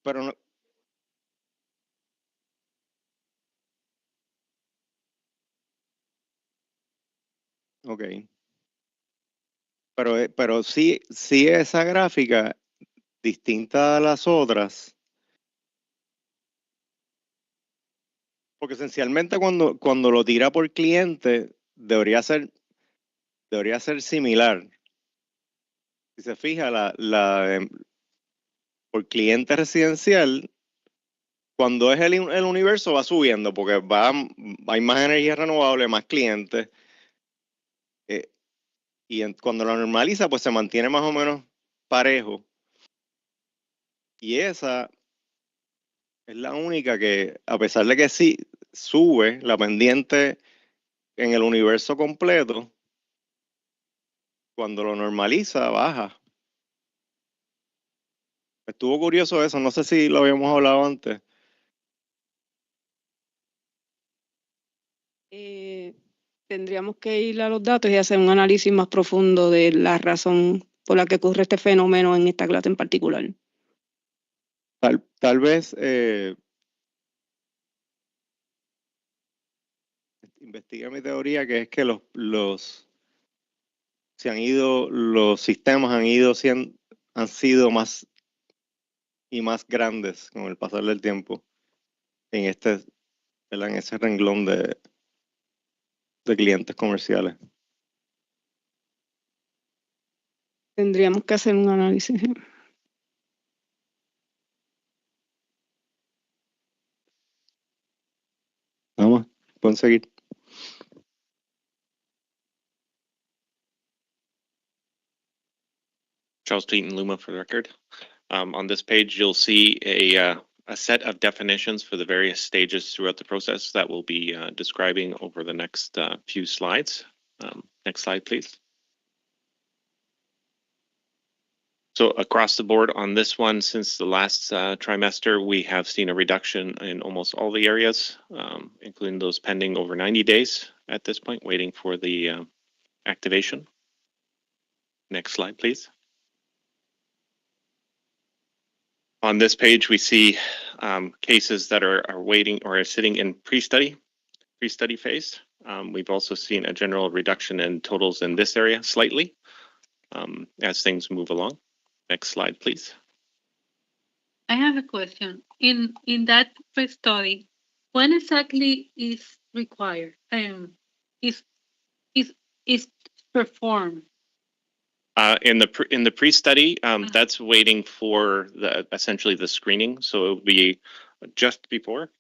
Pero no. Ok. Pero sí esa gráfica, distinta a las otras, porque esencialmente cuando lo tira por cliente, debería ser similar. Si se fija, por cliente residencial, cuando es el universo va subiendo, porque hay más energía renovable, más clientes. Cuando lo normaliza, pues se mantiene más o menos parejo. Y esa es la única que, a pesar de que sí sube la pendiente en el universo completo, cuando lo normaliza, baja. Estuvo curioso eso, no sé si lo habíamos hablado antes. Tendríamos que ir a los datos y hacer un análisis más profundo de la razón por la que ocurre este fenómeno en esta clase en particular. Tal vez investiga mi teoría, que es que los sistemas han sido más y más grandes con el pasar del tiempo en ese renglón de clientes comerciales. Tendríamos que hacer un análisis. Vamos, pueden seguir. Charles Teton, Luma, for the record. On this page, you'll see a set of definitions for the various stages throughout the process that we'll be describing over the next few slides. Next slide, please. So across the board on this one, since the last trimester, we have seen a reduction in almost all the areas, including those pending over 90 days at this point, waiting for the activation. Next slide, please. On this page, we see cases that are waiting or are sitting in pre-study phase. We've also seen a general reduction in totals in this area slightly as things move along. Next slide, please. I have a question. In that pre-study, when exactly is required? Is performed? In the pre-study, that's waiting for essentially the screening. So it would be just before.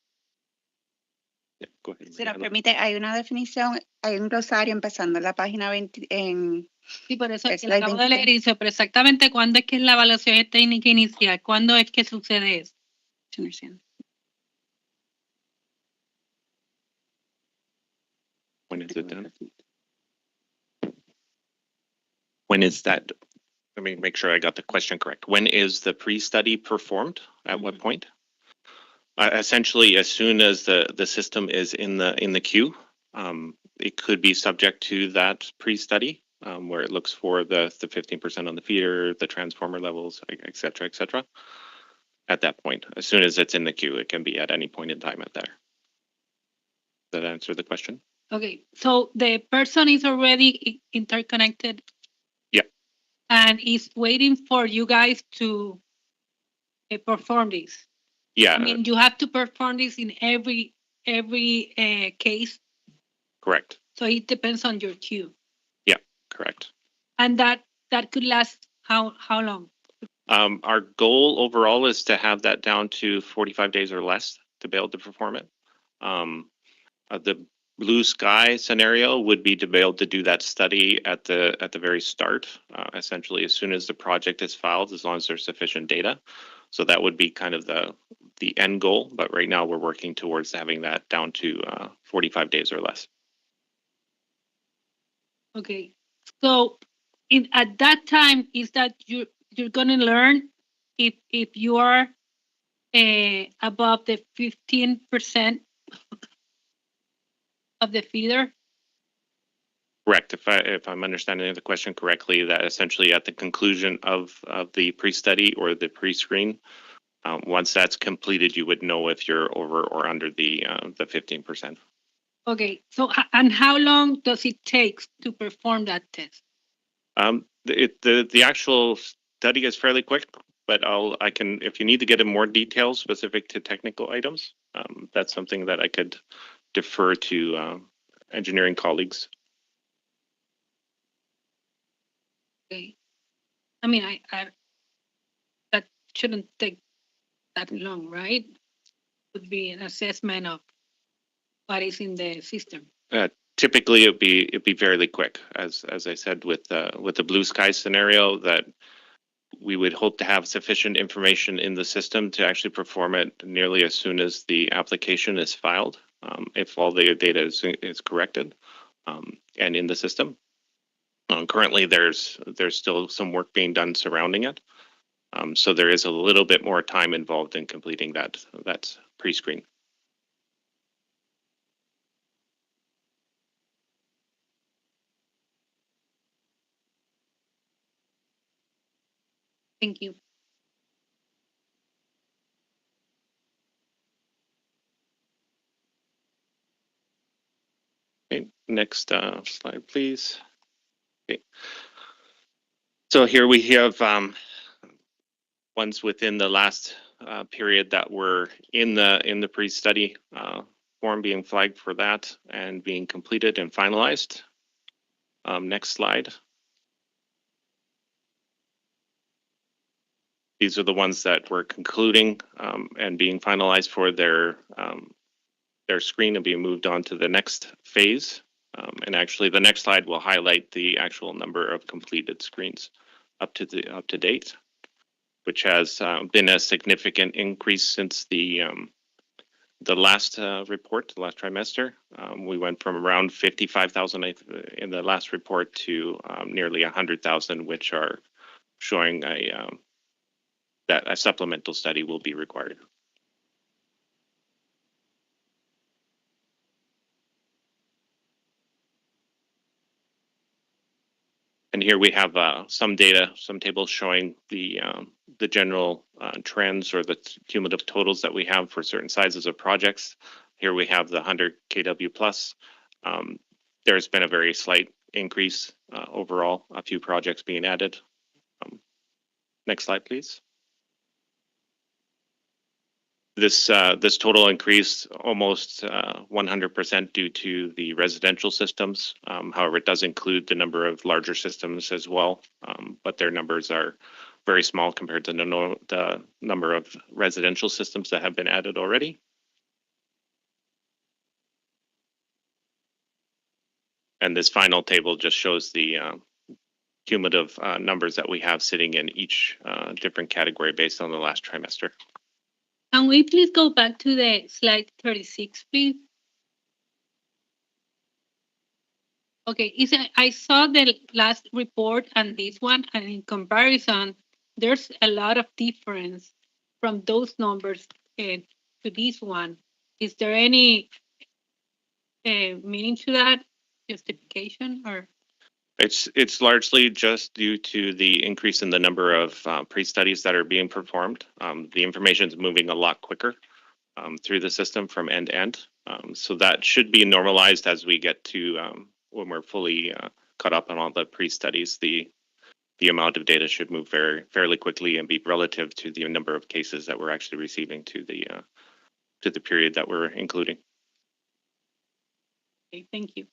Yeah, go ahead. Si nos permite, hay una definición, hay un glosario empezando en la página 20 en... Sí, por eso es que acabo de leer y dice, pero exactamente cuándo es que es la evaluación técnica inicial, cuándo es que sucede eso. When is it done? When is that? Let me make sure I got the question correct. When is the pre-study performed? At what point? Essentially, as soon as the system is in the queue, it could be subject to that pre-study. Where it looks for the 15% on the feeder, the transformer levels, et cetera, at that point. As soon as it's in the queue, it can be at any point in time at there. Does that answer the question? Okay, so the person is already interconnected? Yeah. And is waiting for you guys to perform this? Yeah. I mean, you have to perform this in every case? Correct. So it depends on your queue? Correct. And that could last how long? Our goal overall is to have that down to 45 days or less to be able to perform it. The blue sky scenario would be to be able to do that study at the very start, essentially as soon as the project is filed, as long as there's sufficient data. So that would be kind of the end goal. But right now we're working towards having that down to 45 days or less. Okay. So at that time, is that you're going to learn if you are above the 15% of the feeder? Correct. If I'm understanding the question correctly, that essentially at the conclusion of the pre-study or the pre-screen, once that's completed, you would know if you're over or under the 15%. Okay. So, and how long does it take to perform that test? The actual study is fairly quick, but I can, if you need to get in more details specific to technical items, that's something that I could defer to engineering colleagues. Okay. I mean, I that shouldn't take that long, right? Would be an assessment of what is in the system. Typically, it'd be fairly quick, as I said with the blue sky scenario, that we would hope to have sufficient information in the system to actually perform it nearly as soon as the application is filed, if all the data is corrected. and in the system. Currently, there's still some work being done surrounding it. So there is a little bit more time involved in completing that pre-screen. Thank you. Okay, next slide, please. Okay. So here we have ones within the last period that were in the pre-study form being flagged for that and being completed and finalized. Next slide. These are the ones that were concluding and being finalized for their screen and being moved on to the next phase. And actually, the next slide will highlight the actual number of completed screens up to date, which has been a significant increase since the last report, the last trimester. We went from around 55,000 in the last report to nearly 100,000, which are showing that a supplemental study will be required. And here we have some data, some tables showing the general trends or the cumulative totals that we have for certain sizes of projects. Here we have the 100 kW plus. There's been a very slight increase overall, a few projects being added. Next slide, please. This total increase almost 100% due to the residential systems. However, it does include the number of larger systems as well, but their numbers are very small compared to the number of residential systems that have been added already. And this final table just shows the cumulative numbers that we have sitting in each different category based on the last trimester. Can we please go back to the slide 36, please? Okay, I saw the last report and this one, and in comparison, there's a lot of difference from those numbers to this one. Is there any meaning to that, justification, or? It's largely just due to the increase in the number of pre-studies that are being performed. The information is moving a lot quicker through the system from end to end. So that should be normalized as we get to when we're fully caught up on all the pre-studies. The amount of data should move fairly quickly and be relative to the number of cases that we're actually receiving to the period that we're including. Okay, thank you.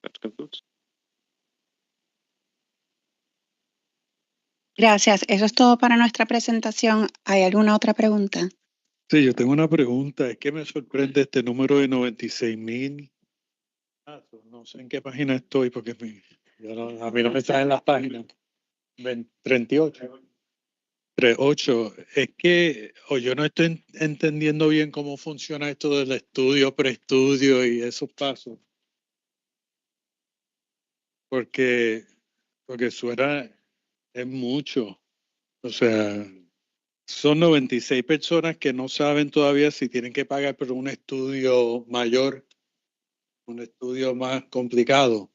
That concludes. Gracias. Eso es todo para nuestra presentación. ¿Hay alguna otra pregunta? Sí, yo tengo una pregunta. Es que me sorprende este número de 96,000 casos. No sé en qué página estoy porque a mí no me salen las páginas. 38. 38. Es que yo no estoy entendiendo bien cómo funciona esto del estudio, preestudio y esos pasos. Porque suena, es mucho. O sea, son 96 personas que no saben todavía si tienen que pagar por un estudio mayor, un estudio más complicado.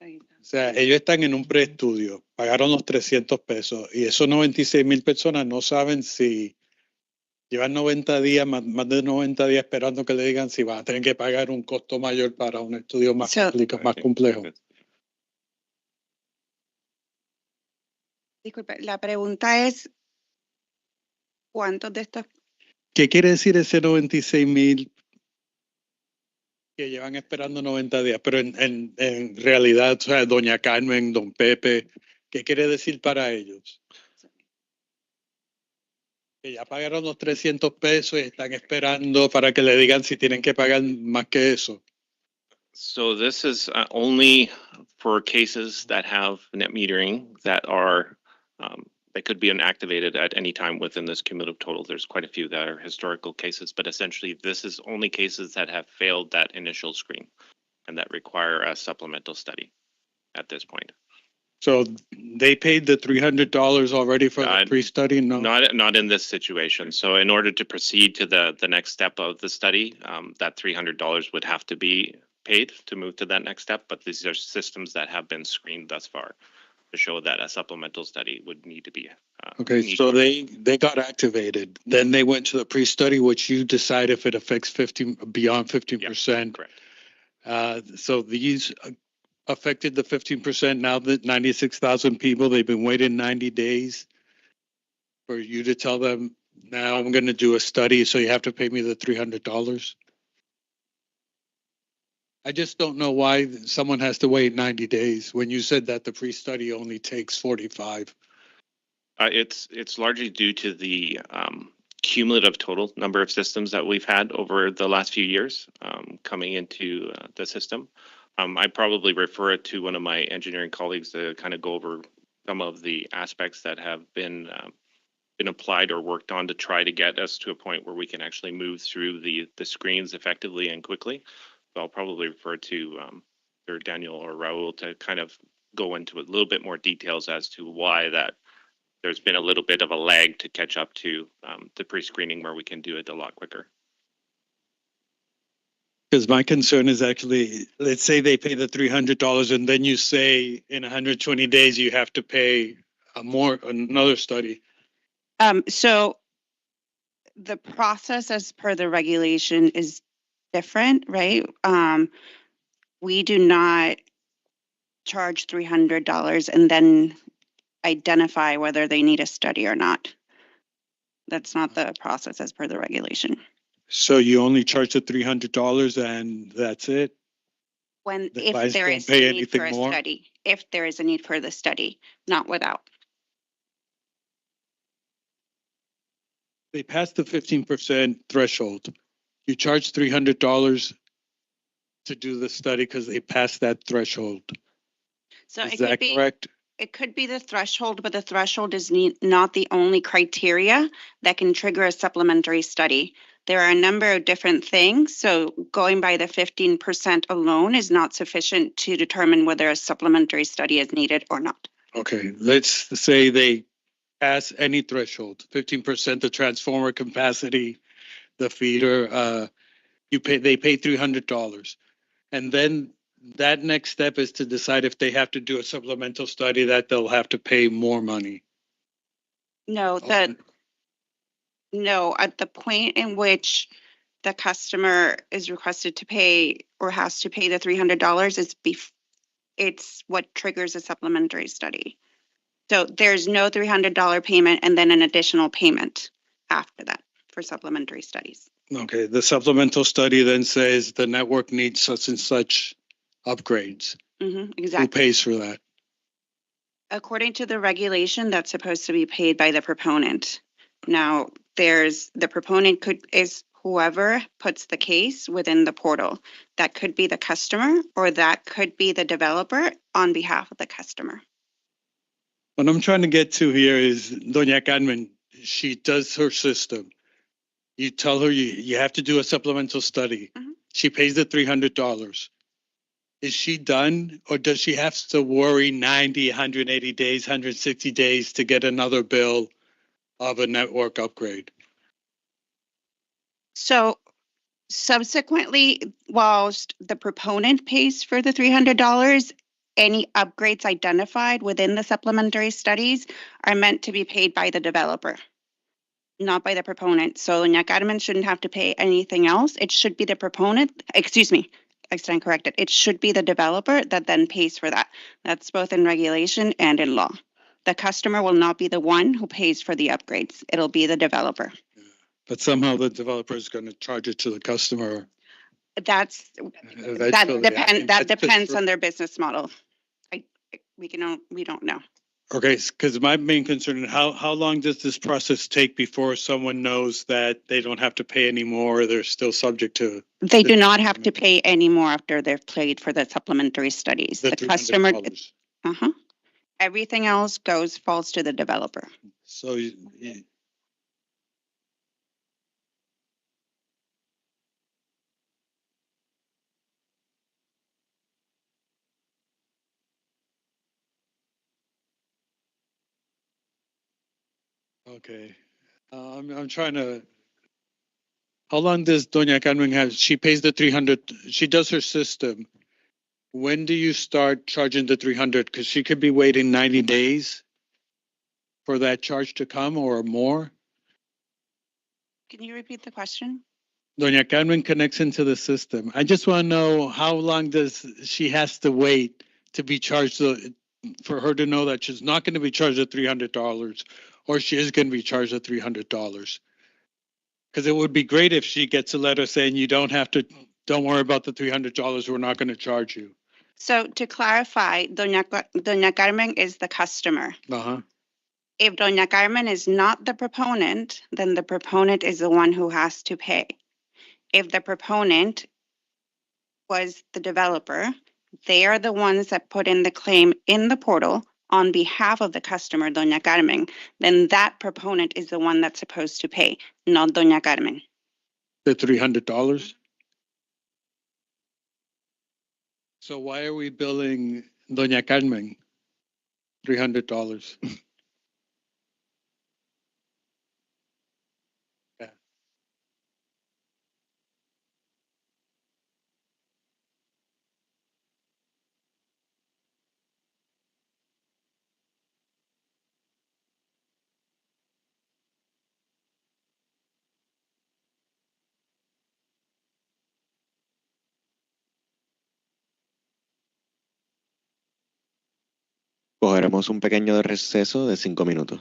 O sea, ellos están en un preestudio, pagaron los 300 pesos y esos 96,000 personas no saben si llevan 90 días, más de 90 días esperando que le digan si van a tener que pagar un costo mayor para un estudio más complejo. Disculpe, la pregunta es, ¿cuántos de estos? ¿Qué quiere decir ese 96,000 que llevan esperando 90 días? Pero en realidad, o sea, doña Carmen, don Pepe, ¿qué quiere decir para ellos? Que ya pagaron los 300 pesos y están esperando para que le digan si tienen que pagar más que eso. So this is only for cases that have net metering that are They could be inactivated at any time within this cumulative total. There's quite a few that are historical cases, but essentially this is only cases that have failed that initial screen and that require a supplemental study at this point. So they paid the $300 already for the pre-study? No, not in this situation. So in order to proceed to the next step of the study, that $300 would have to be paid to move to that next step. But these are systems that have been screened thus far to show that a supplemental study would need to be. Okay, so they got activated. Then they went to the pre-study, which you decide if it affects beyond 15%. Correct. So these affected the 15%. Now that 96,000 people, they've been waiting 90 days for you to tell them, now I'm going to do a study, so you have to pay me the $300. I just don't know why someone has to wait 90 days when you said that the pre-study only takes 45. It's largely due to the cumulative total number of systems that we've had over the last few years coming into the system. I'd probably refer it to one of my engineering colleagues to kind of go over some of the aspects that have been applied or worked on to try to get us to a point where we can actually move through the screens effectively and quickly. So I'll probably refer to either Daniel or Raul to kind of go into a little bit more details as to why that there's been a little bit of a lag to catch up to the pre-screening where we can do it a lot quicker. Because my concern is actually, let's say they pay the $300 and then you say in 120 days you have to pay another study. So the process as per the regulation is different, right? We do not charge $300 and then identify whether they need a study or not. That's not the process as per the regulation. So you only charge the $300 and that's it? If there is a need for a study, if there is a need for the study, not without. They passed the 15% threshold. You charge $300 to do the study because they passed that threshold. So is that correct? It could be the threshold, but the threshold is not the only criteria that can trigger a supplementary study. There are a number of different things. So going by the 15% alone is not sufficient to determine whether a supplementary study is needed or not. Okay, let's say they pass any threshold, 15%, the transformer capacity, the feeder, they pay $300. And then that next step is to decide if they have to do a supplemental study that they'll have to pay more money. No, at the point in which the customer is requested to pay or has to pay the $300, it's what triggers a supplementary study. So there's no $300 payment and then an additional payment after that for supplementary studies. Okay, the supplemental study then says the network needs such and such upgrades. Exactly. Who pays for that? According to the regulation, that's supposed to be paid by the proponent. Now, the proponent is whoever puts the case within the portal. That could be the customer or that could be the developer on behalf of the customer. What I'm trying to get to here is Doña Carmen, she does her system. You tell her you have to do a supplemental study. She pays the $300. Is she done or does she have to worry 90, 180 days, 160 days to get another bill of a network upgrade? So subsequently, whilst the proponent pays for the $300, any upgrades identified within the supplementary studies are meant to be paid by the developer, not by the proponent. So Doña Carmen shouldn't have to pay anything else. It should be the proponent, excuse me, I stand corrected. It should be the developer that then pays for that. That's both in regulation and in law. The customer will not be the one who pays for the upgrades. It'll be the developer. But somehow the developer is going to charge it to the customer. That depends on their business model. We don't know. Okay, because my main concern is how long does this process take before someone knows that they don't have to pay anymore or they're still subject to? They do not have to pay any more after they've paid for the supplementary studies. The customer, Everything else falls to the developer. So okay. I'm trying to. How long does Doña Carmen have? She pays the 300. She does her system. When do you start charging the 300? Because she could be waiting 90 days for that charge to come or more. Can you repeat the question? Doña Carmen connects into the system. I just want to know how long does she has to wait to be charged for her to know that she's not going to be charged the $300 or she is going to be charged the $300. Because it would be great if she gets a letter saying you don't worry about the $300. We're not going to charge you. So to clarify, Doña Carmen is the customer. Uh-huh. If Doña Carmen is not the proponent, then the proponent is the one who has to pay. If the proponent was the developer, they are the ones that put in the claim in the portal on behalf of the customer, Doña Carmen, then that proponent is the one that's supposed to pay, not Doña Carmen. The $300? So why are we billing Doña Carmen $300? Cogeremos un pequeño receso de 5 minutos.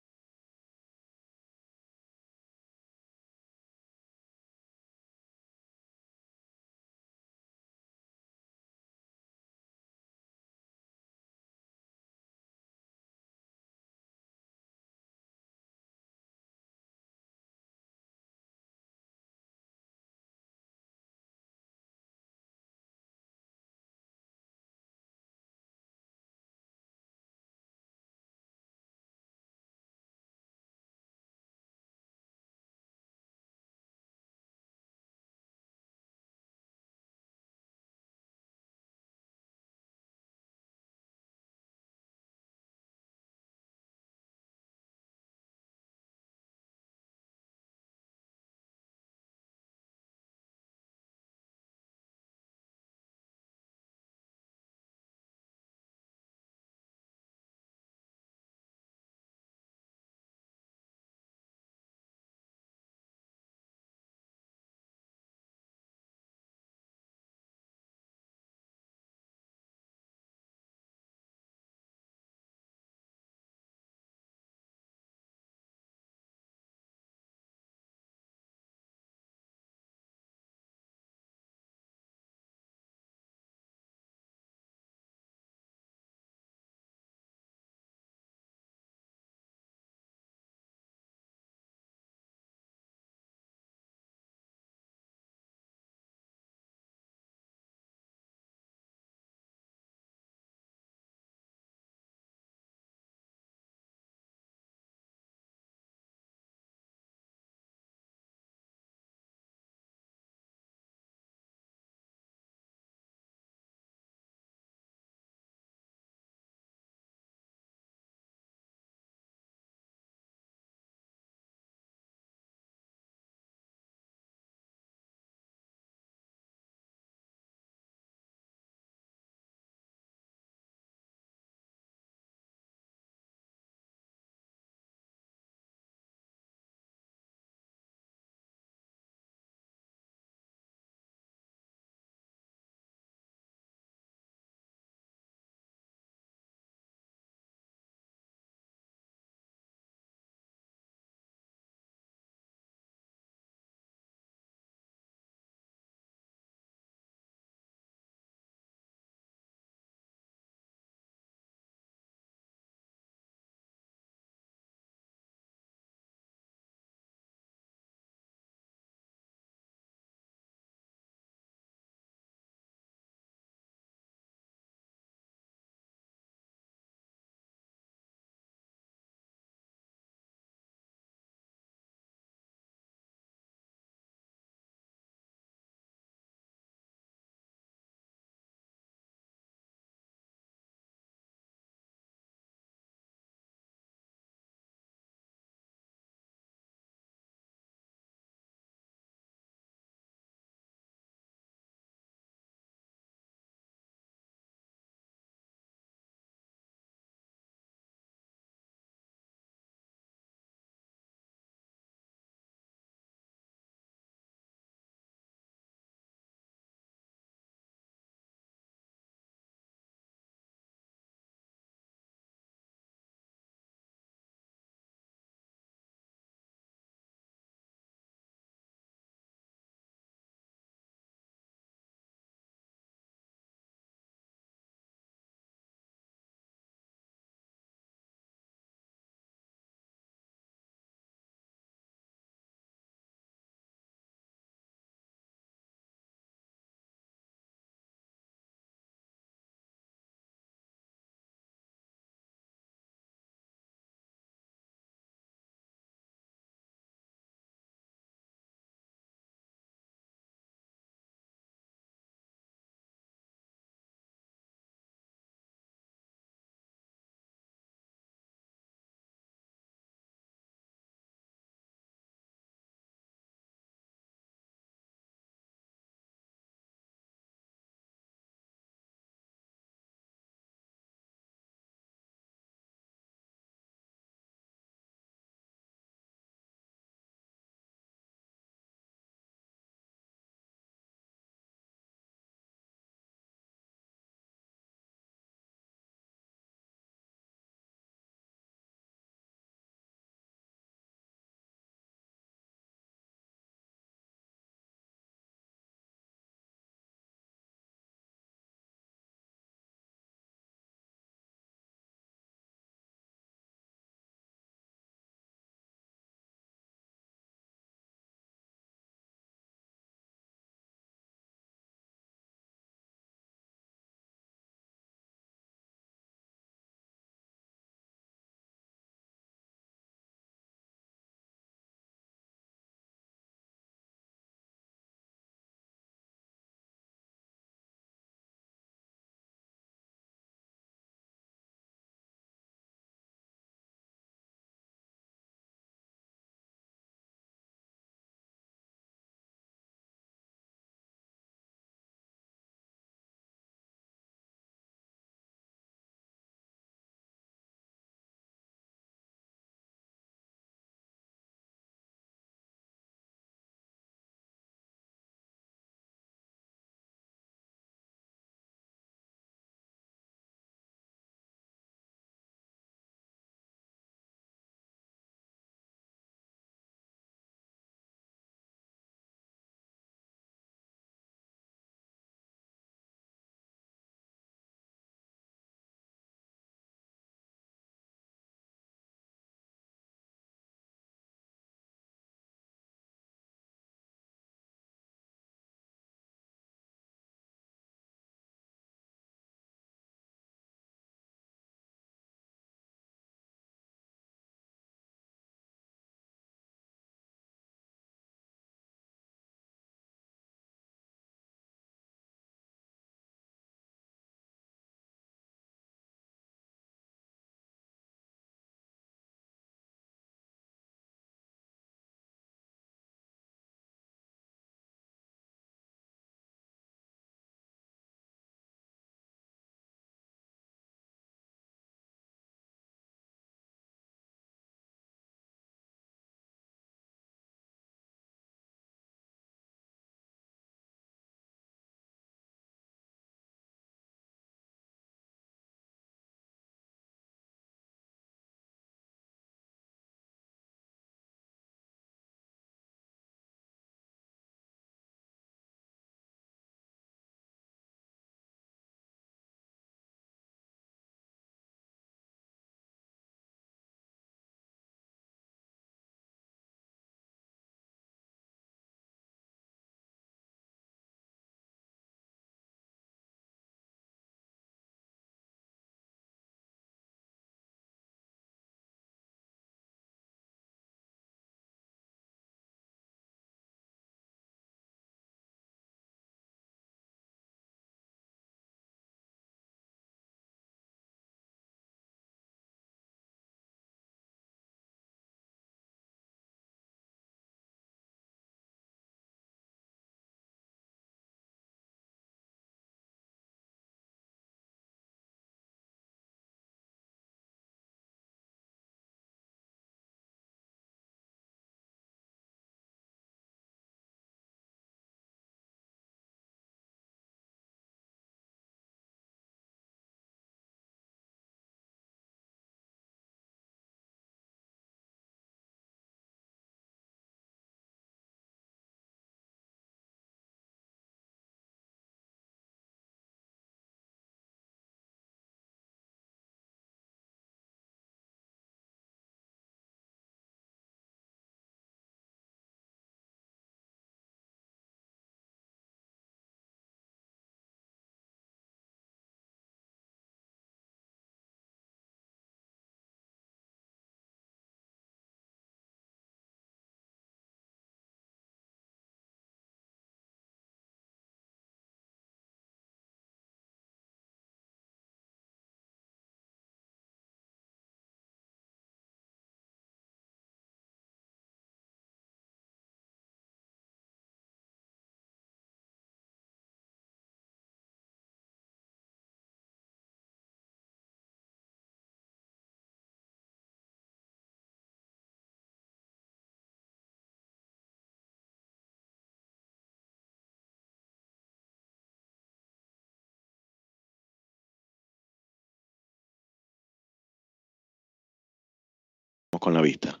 Vamos con la vista.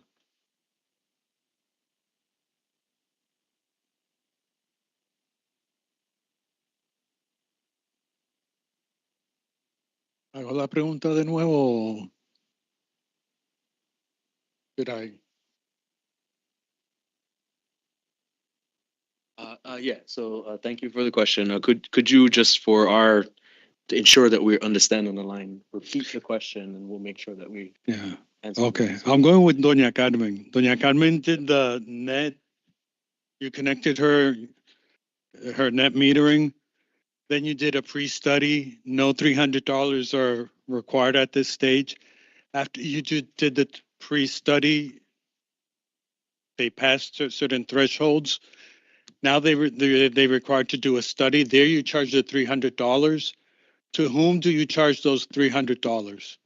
Hago la pregunta de nuevo. Did I? Yeah, so thank you for the question. Could you just to ensure that we're understanding the line, repeat the question and we'll make sure that we Yeah. answer. Okay. I'm going with Doña Carmen. Doña Carmen did the net. You connected her net metering. Then you did a pre-study. No $300 are required at this stage. After you did the pre-study, they passed certain thresholds. Now they required to do a study. There you charge the $300. To whom do you charge those $300?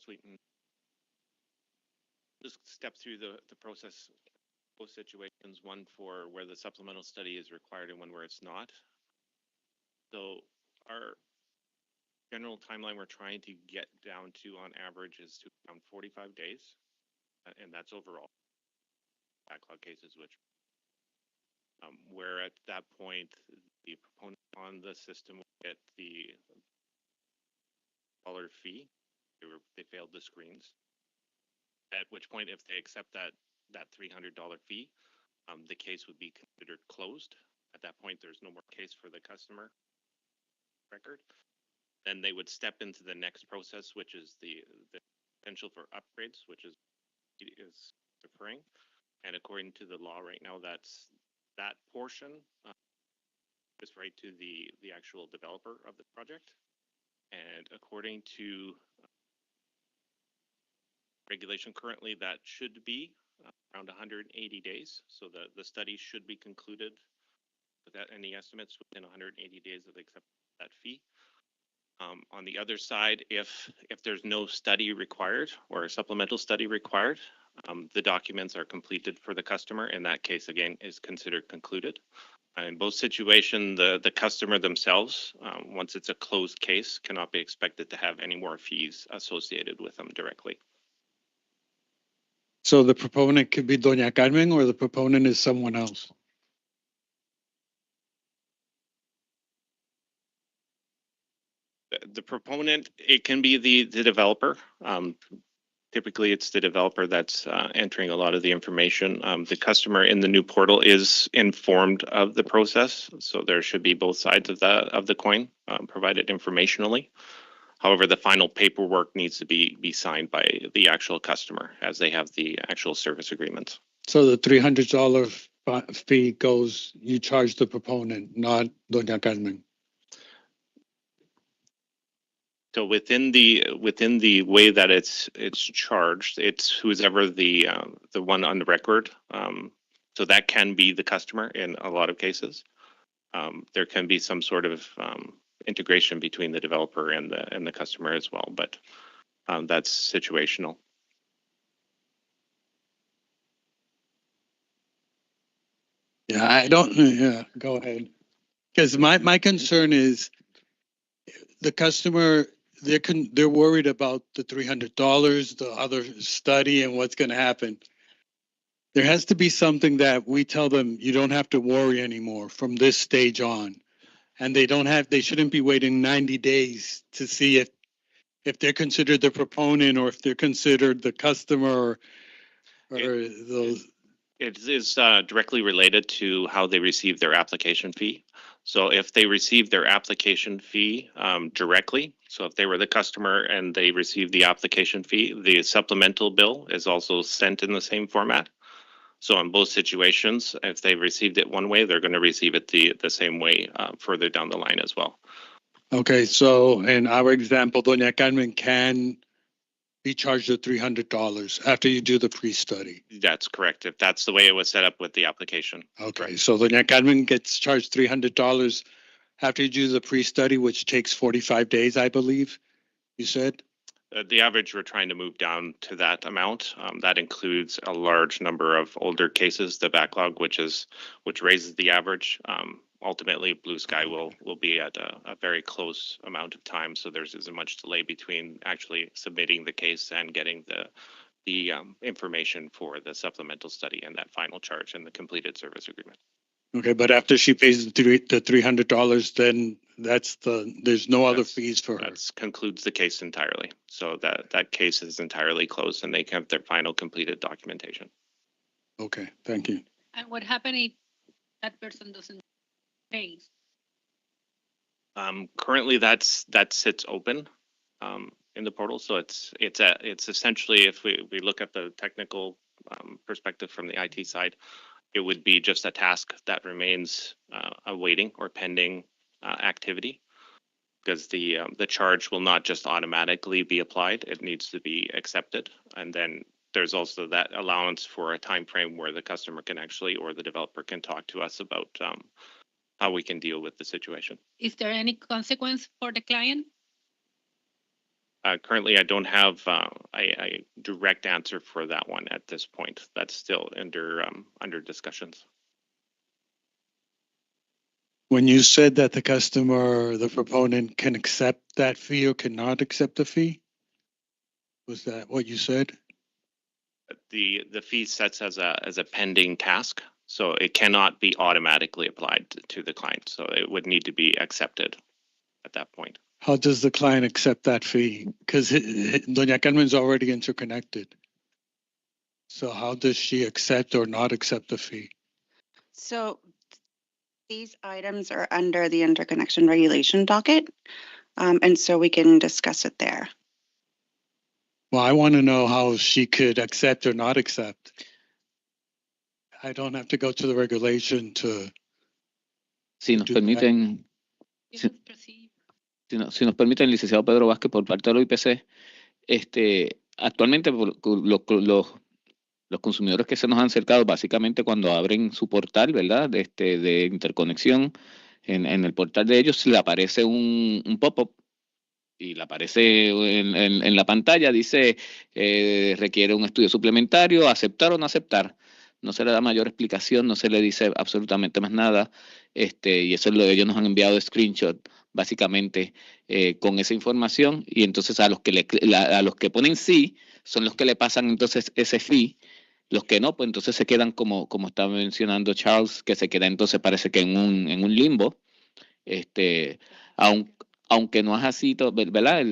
Sweeten. Just step through the process, both situations, one for where the supplemental study is required and one where it's not. So our general timeline we're trying to get down to on average is to around 45 days, and that's overall backlog cases, which where at that point the proponent on the system will get the dollar fee. They failed the screens. At which point, if they accept that $300 fee, the case would be considered closed. At that point, there's no more case for the customer record. Then they would step into the next process, which is the potential for upgrades, which is occurring. And according to the law right now, that portion is right to the actual developer of the project. And according to regulation currently, that should be around 180 days. So the study should be concluded without any estimates within 180 days of accepting that fee. On the other side, if there's no study required or a supplemental study required, the documents are completed for the customer. In that case, again, is considered concluded. In both situations, the customer themselves, once it's a closed case, cannot be expected to have any more fees associated with them directly. So the proponent could be Doña Carmen or the proponent is someone else? The proponent, it can be the developer. Typically, it's the developer that's entering a lot of the information. The customer in the new portal is informed of the process, so there should be both sides of the coin provided informationally. However, the final paperwork needs to be signed by the actual customer as they have the actual service agreement. So the $300 fee goes, you charge the proponent, not Doña Carmen. So within the way that it's charged, it's who's ever the one on the record. So that can be the customer in a lot of cases. There can be some sort of integration between the developer and the customer as well, but that's situational. Yeah, I don't. Yeah, go ahead. Because my concern is the customer. They're worried about the $300, the other study, and what's going to happen. There has to be something that we tell them you don't have to worry anymore from this stage on, and they shouldn't be waiting 90 days to see if they're considered the proponent or if they're considered the customer or those. It is directly related to how they receive their application fee. So if they receive their application fee directly, so if they were the customer and they received the application fee, the supplemental bill is also sent in the same format. So in both situations, if they received it one way, they're going to receive it the same way further down the line as well. Okay, so in our example, Doña Carmen can be charged the $300 after you do the pre-study. That's correct. If that's the way it was set up with the application. Okay, Right. so Doña Carmen gets charged $300 after you do the pre-study, which takes 45 days, I believe, you said? The average, we're trying to move down to that amount. That includes a large number of older cases, the backlog, which raises the average. ultimately Blue Sky will be at a very close amount of time. So there's isn't much delay between actually submitting the case and getting the information for the supplemental study and that final charge and the completed service agreement. Okay, but after she pays the $300, then there's no other fees for her. That concludes the case entirely. So that case is entirely closed and they have their final completed documentation. Okay, thank you. And what happens if that person doesn't pay? Currently, that sits open in the portal. So it's essentially, if we look at the technical perspective from the IT side, it would be just a task that remains awaiting or pending activity, because the charge will not just automatically be applied; it needs to be accepted, and then there's also that allowance for a time frame where the customer can actually or the developer can talk to us about how we can deal with the situation. Is there any consequence for the client? Currently, I don't have a direct answer for that one at this point. That's still under discussions. When you said that the customer, the proponent, can accept that fee or cannot accept the fee, was that what you said? The fee sets as a pending task, so it cannot be automatically applied to the client. So it would need to be accepted at that point. How does the client accept that fee? Because Doña Carmen's already interconnected. So how does she accept or not accept the fee? So these items are under the interconnection regulation docket, and so we can discuss it there. Well, I want to know how she could accept or not accept. I don't have to go to the regulation to. Si nos permiten, si nos permiten, licenciado Pedro Vázquez, por parte de la OIPC, actualmente los consumidores que se nos han acercado, básicamente cuando abren su portal, ¿verdad? De interconexión, en el portal de ellos le aparece un pop-up y le aparece en la pantalla, dice requiere un estudio suplementario, aceptar o no aceptar. No se le da mayor explicación, no se le dice absolutamente más nada, y eso es lo que ellos nos han enviado de screenshot, básicamente, con esa información, y entonces a los que ponen sí, son los que le pasan entonces ese fee. Los que no, pues entonces se quedan como estaba mencionando Charles, que se queda entonces parece que en un limbo, aunque no es así, ¿verdad?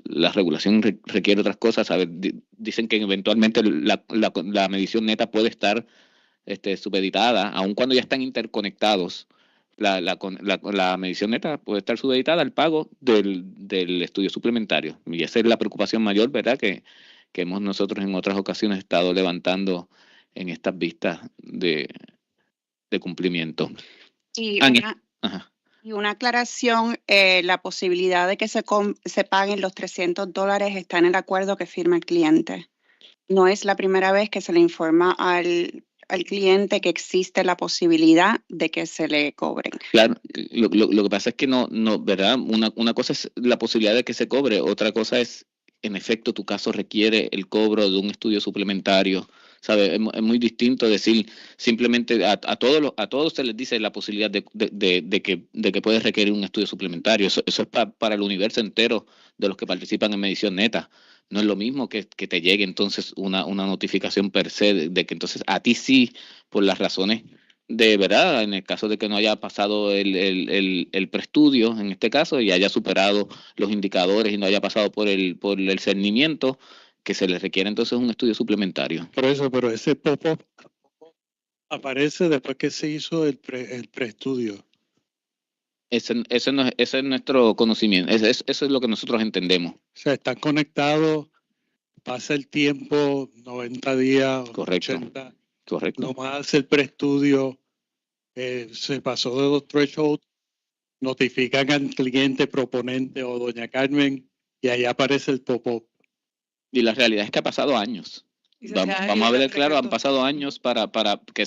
La regulación requiere otras cosas. A ver, dicen que eventualmente la medición neta puede estar subeditada, aun cuando ya están interconectados. La medición neta puede estar subeditada al pago del estudio suplementario. Y esa es la preocupación mayor, ¿verdad? Que hemos nosotros en otras ocasiones estado levantando en estas vistas de cumplimiento. Y una aclaración, la posibilidad de que se paguen los $300 está en el acuerdo que firma el cliente. No es la primera vez que se le informa al cliente que existe la posibilidad de que se le cobren. Claro, lo que pasa es que no, ¿verdad? Una cosa es la posibilidad de que se cobre, otra cosa es, en efecto, tu caso requiere el cobro de un estudio suplementario. ¿Sabe? Es muy distinto decir simplemente a todos se les dice la posibilidad de que puedes requerir un estudio suplementario. Eso es para el universo entero de los que participan en medición neta. No es lo mismo que te llegue entonces una notificación per se de que entonces a ti sí, por las razones de verdad, en el caso de que no haya pasado el preestudio, en este caso, y haya superado los indicadores y no haya pasado por el cernimiento, que se le requiere entonces un estudio suplementario. Pero ese pop-up aparece después que se hizo el preestudio. Ese es nuestro conocimiento, eso es lo que nosotros entendemos. O sea, están conectados, pasa el tiempo, 90 días, correcto, 80. Correcto. Nomás el preestudio se pasó de los thresholds, notifican al cliente proponente o doña Carmen y ahí aparece el pop-up. Y la realidad es que ha pasado años. Vamos a ver claro, han pasado años para que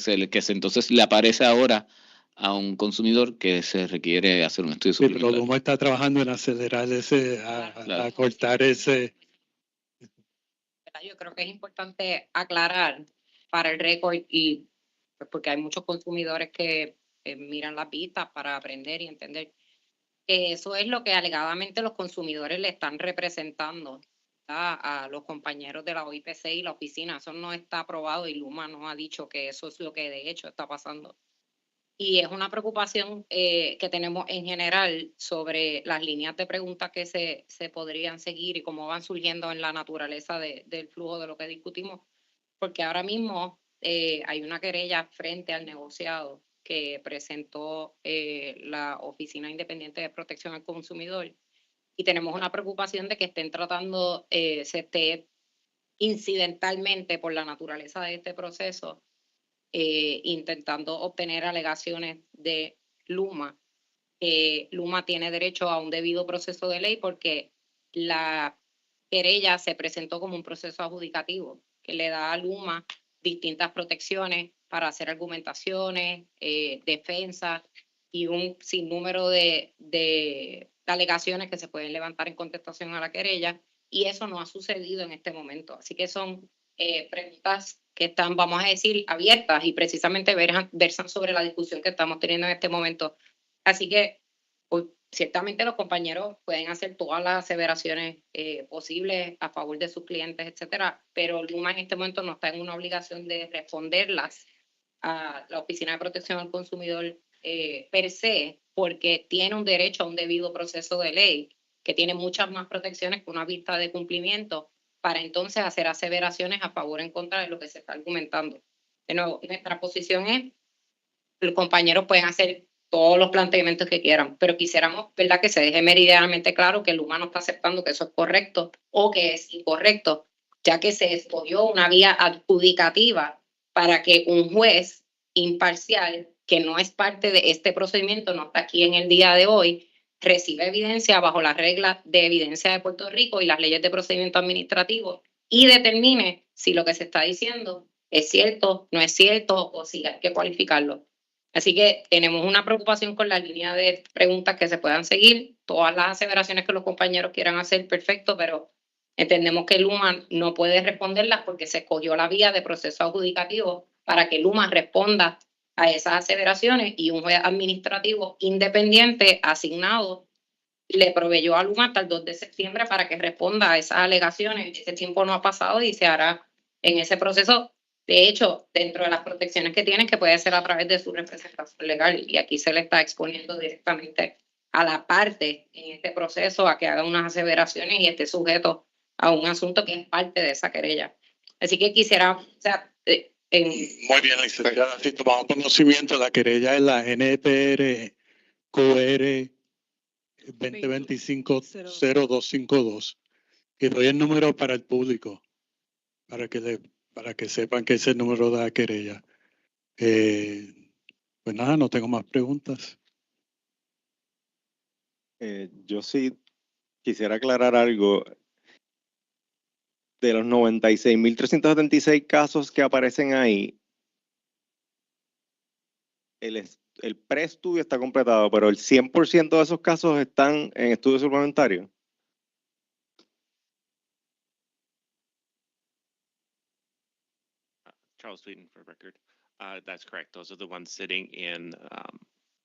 entonces le aparece ahora a un consumidor que se requiere hacer un estudio suplementario. Pero Luma está trabajando en acelerar a cortar ese. Yo creo que es importante aclarar para el récord y pues, porque hay muchos consumidores que miran las vistas para aprender y entender. Eso es lo que alegadamente los consumidores le están representando a los compañeros de la OIPC y la oficina. Eso no está aprobado y Luma nos ha dicho que eso es lo que de hecho está pasando. Y es una preocupación que tenemos en general sobre las líneas de preguntas que se podrían seguir y cómo van surgiendo en la naturaleza del flujo de lo que discutimos, porque ahora mismo hay una querella frente al negociado que presentó la Oficina Independiente de Protección al Consumidor y tenemos una preocupación de que estén tratando, se esté incidentalmente por la naturaleza de este proceso, intentando obtener alegaciones de Luma. Luma tiene derecho a un debido proceso de ley porque la querella se presentó como un proceso adjudicativo que le da a Luma distintas protecciones para hacer argumentaciones, defensa y un sinnúmero de alegaciones que se pueden levantar en contestación a la querella, y eso no ha sucedido en este momento. Así que son preguntas que están, vamos a decir, abiertas y precisamente versan sobre la discusión que estamos teniendo en este momento. Así que pues, ciertamente los compañeros pueden hacer todas las aseveraciones posibles a favor de sus clientes, etcétera, pero Luma en este momento no está en una obligación de responderlas a la Oficina de Protección al Consumidor per se, porque tiene un derecho a un debido proceso de ley, que tiene muchas más protecciones que una vista de cumplimiento, para entonces hacer aseveraciones a favor o en contra de lo que se está argumentando. De nuevo, nuestra posición es, los compañeros pueden hacer todos los planteamientos que quieran, pero quisiéramos, ¿verdad?, que se deje meridianamente claro que el humano está aceptando que eso es correcto o que es incorrecto, ya que se escogió una vía adjudicativa para que un juez imparcial, que no es parte de este procedimiento, no está aquí en el día de hoy, recibe evidencia bajo las reglas de evidencia de Puerto Rico y las leyes de procedimiento administrativo y determine si lo que se está diciendo es cierto, no es cierto o si hay que cualificarlo. Así que tenemos una preocupación con la línea de preguntas que se puedan seguir. Todas las aseveraciones que los compañeros quieran hacer, perfecto, pero entendemos que Luma no puede responderlas porque se escogió la vía de proceso adjudicativo para que Luma responda a esas aseveraciones y un juez administrativo independiente asignado le proveyó a Luma hasta el 2 de septiembre para que responda a esas alegaciones. Ese tiempo no ha pasado y se hará en ese proceso. De hecho, dentro de las protecciones que tienen, que puede ser a través de su representación legal, y aquí se le está exponiendo directamente a la parte en este proceso a que haga unas aseveraciones y esté sujeto a un asunto que es parte de esa querella. Así que quisiera, o sea, muy bien, licenciada. Si tomamos conocimiento, la querella es la NEPR-MI 2019-0016 y doy el número para el público, para que sepan que ese es el número de la querella. Pues nada, no tengo más preguntas. Yo sí quisiera aclarar algo. De los 96.376 casos que aparecen ahí, el preestudio está completado, pero el 100% de esos casos están en estudio suplementario. Charles Sweeten for record. That's correct. Those are the ones sitting in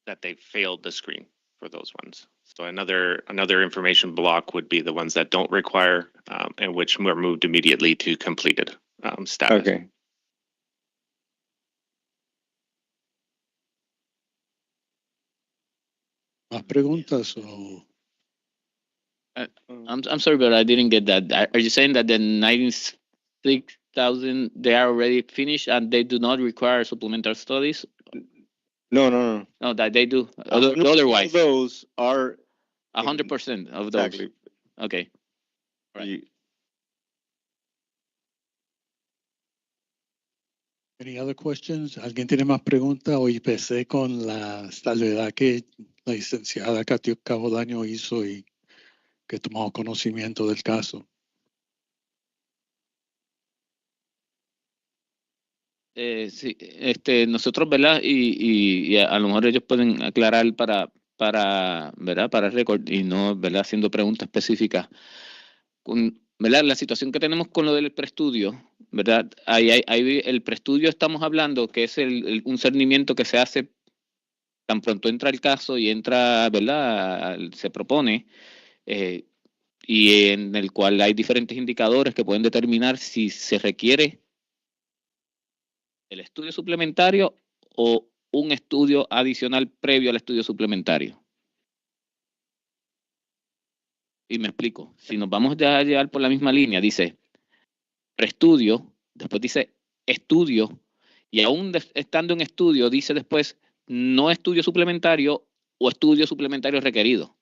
that they failed the screen for those ones. So another information block would be the ones that don't require and which were moved immediately to completed status. Okay. ¿Más preguntas o? I'm sorry, but I didn't get that. Are you saying that the 96,000 they are already finished and they do not require supplemental studies? No. No, that they do. Otherwise, those are 100% of those. Exactly. Okay. Right. Any other questions? ¿Alguien tiene más preguntas? O IPC con la salvedad que la licenciada Katia Cabodaño hizo y que tomamos conocimiento del caso. Sí, nosotros, ¿verdad? Y a lo mejor ellos pueden aclarar para ¿verdad? Para el récord y no, ¿verdad? Haciendo preguntas específicas. ¿Verdad? La situación que tenemos con lo del preestudio, ¿verdad? Ahí el preestudio estamos hablando que es un cernimiento que se hace tan pronto entra el caso y entra, ¿verdad? Se propone, y en el cual hay diferentes indicadores que pueden determinar si se requiere el estudio suplementario o un estudio adicional previo al estudio suplementario. Y me explico. Si nos vamos a llevar por la misma línea, dice preestudio, después dice estudio, y aún estando en estudio, dice después no estudio suplementario o estudio suplementario requerido.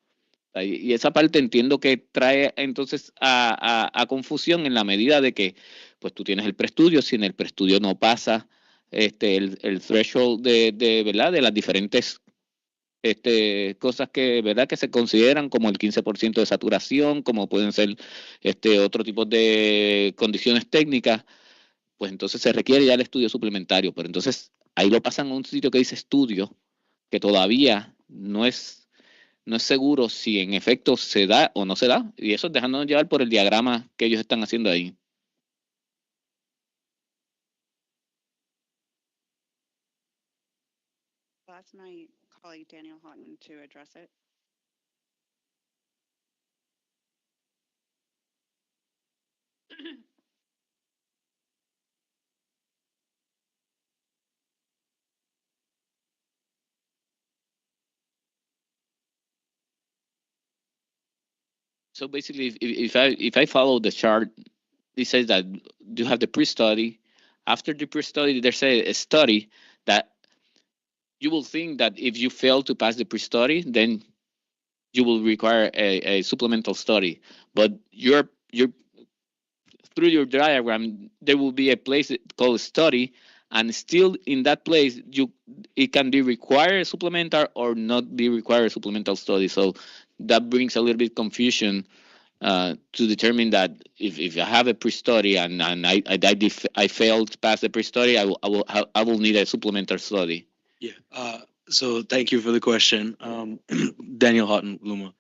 Y esa parte entiendo que trae entonces a confusión en la medida de que pues tú tienes el preestudio, si en el preestudio no pasa el threshold de ¿verdad? De las diferentes cosas que, ¿verdad? Que se consideran como el 15% de saturación, como pueden ser otro tipo de condiciones técnicas, pues entonces se requiere ya el estudio suplementario, pero entonces ahí lo pasan a un sitio que dice estudio, que todavía no es seguro si en efecto se da o no se da, y eso es dejándonos llevar por el diagrama que ellos están haciendo ahí. That's my colleague Daniel Houghton to address it. So basically, if I follow the chart, it says that you have the pre-study. After the pre-study, there's a study that you will think that if you fail to pass the pre-study, then you will require a supplemental study. But you're through your diagram, there will be a place called study, and still in that place, it can be required supplemental or not be required supplemental study. So that brings a little bit confusion to determine that if I have a pre-study and I failed to pass the pre-study, I will need a supplemental study. Yeah. So thank you for the question, Daniel Houghton, Luma.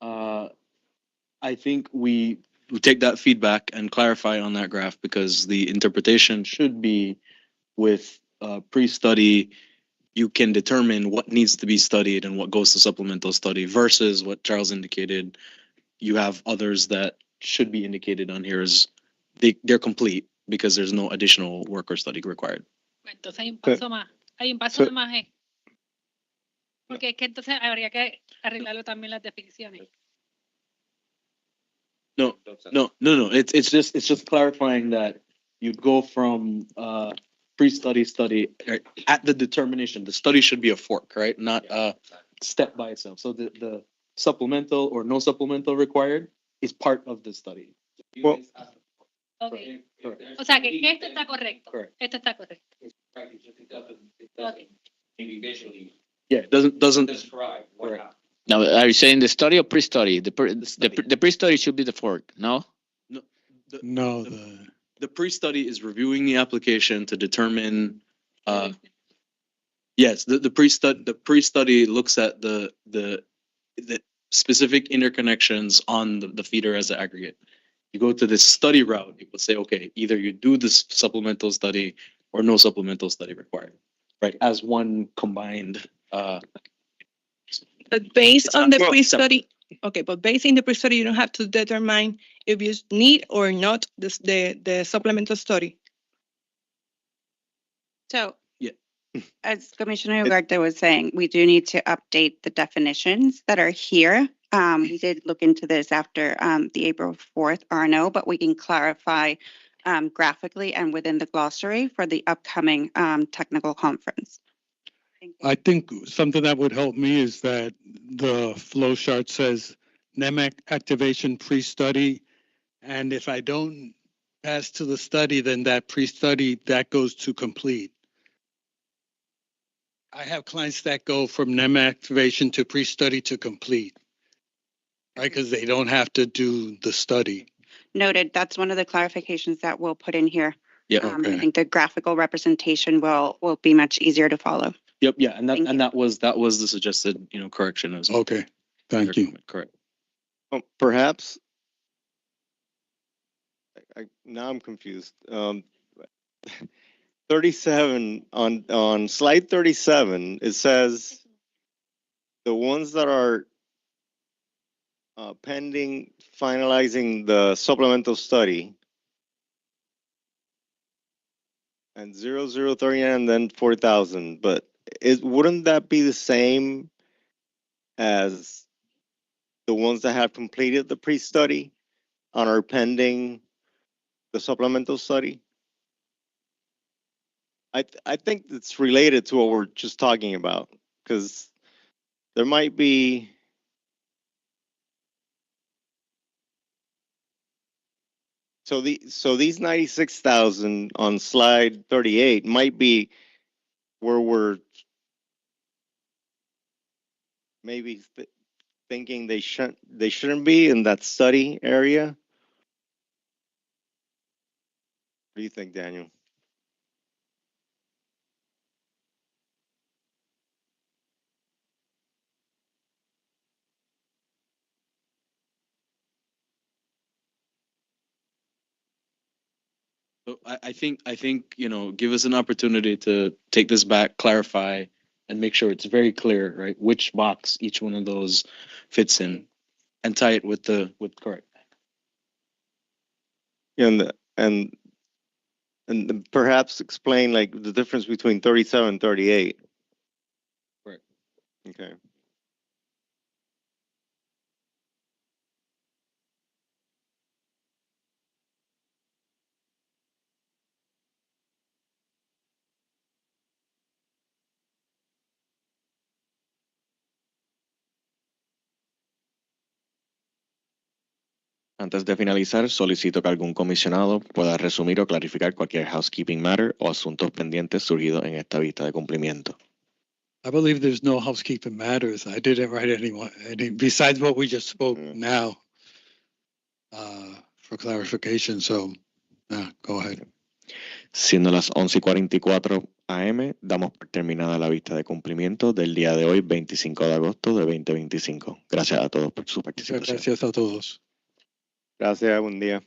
I think we take that feedback and clarify on that graph, because the interpretation should be with pre-study, you can determine what needs to be studied and what goes to supplemental study, versus what Charles indicated. You have others that should be indicated on here as they're complete because there's no additional work or study required. Entonces hay un paso más. Hay un paso de más. Porque es que entonces habría que arreglarlo también las definiciones. No. It's just clarifying that you go from pre-study study at the determination. The study should be a fork, right? Not a step by itself. So the supplemental or no supplemental required is part of the study. Well, okay. O sea que esto está correcto. Correct. Esto está correcto. Okay. Yeah, it doesn't describe what happened. Now, are you saying the study or pre-study? The pre-study should be the fork, no? No, the pre-study is reviewing the application to determine. Yes, the pre-study looks at the specific interconnections on the feeder as an aggregate. You go to this study route, you would say, okay, either you do this supplemental study or no supplemental study required, right? As one combined. But based on the pre-study, okay, but based in the pre-study, you don't have to determine if you need or not the supplemental study. So, yeah, as Commissioner Ugarte was saying, we do need to update the definitions that are here. We did look into this after the April 4th RNO, but we can clarify graphically and within the glossary for the upcoming technical conference. I think something that would help me is that the flow chart says NEMAC activation pre-study, and if I don't pass to the study, then that pre-study, that goes to complete. I have clients that go from NEMAC activation to pre-study to complete, right? Because they don't have to do the study. Noted. That's one of the clarifications that we'll put in here. Yeah. I think the graphical representation will be much easier to follow. Yep. Yeah. And that was the suggested, correction as well. Okay. Thank you. Correct. Perhaps. Now I'm confused. 37 on slide 37, it says the ones that are pending finalizing the supplemental study and 0039 and then 4,000, but wouldn't that be the same as the ones that have completed the pre-study and are pending the supplemental study? I think it's related to what we're just talking about, because there might be so these 96,000 on slide 38 might be where we're maybe thinking they shouldn't be in that study area. What do you think, Daniel? So I think, give us an opportunity to take this back, clarify, and make sure it's very clear, right? Which box each one of those fits in, and tie it with correct. And perhaps explain like the difference between 37 and 38. Right. Okay. Antes de finalizar, solicito que algún comisionado pueda resumir o clarificar cualquier housekeeping matter o asuntos pendientes surgidos en esta vista de cumplimiento. I believe there's no housekeeping matters. I didn't write any besides what we just spoke now for clarification. So, go ahead. Siendo las 11:44 AM, damos por terminada la vista de cumplimiento del día de hoy, 25 de agosto de 2025. Gracias a todos por su participación. Gracias a todos. Gracias, buen día.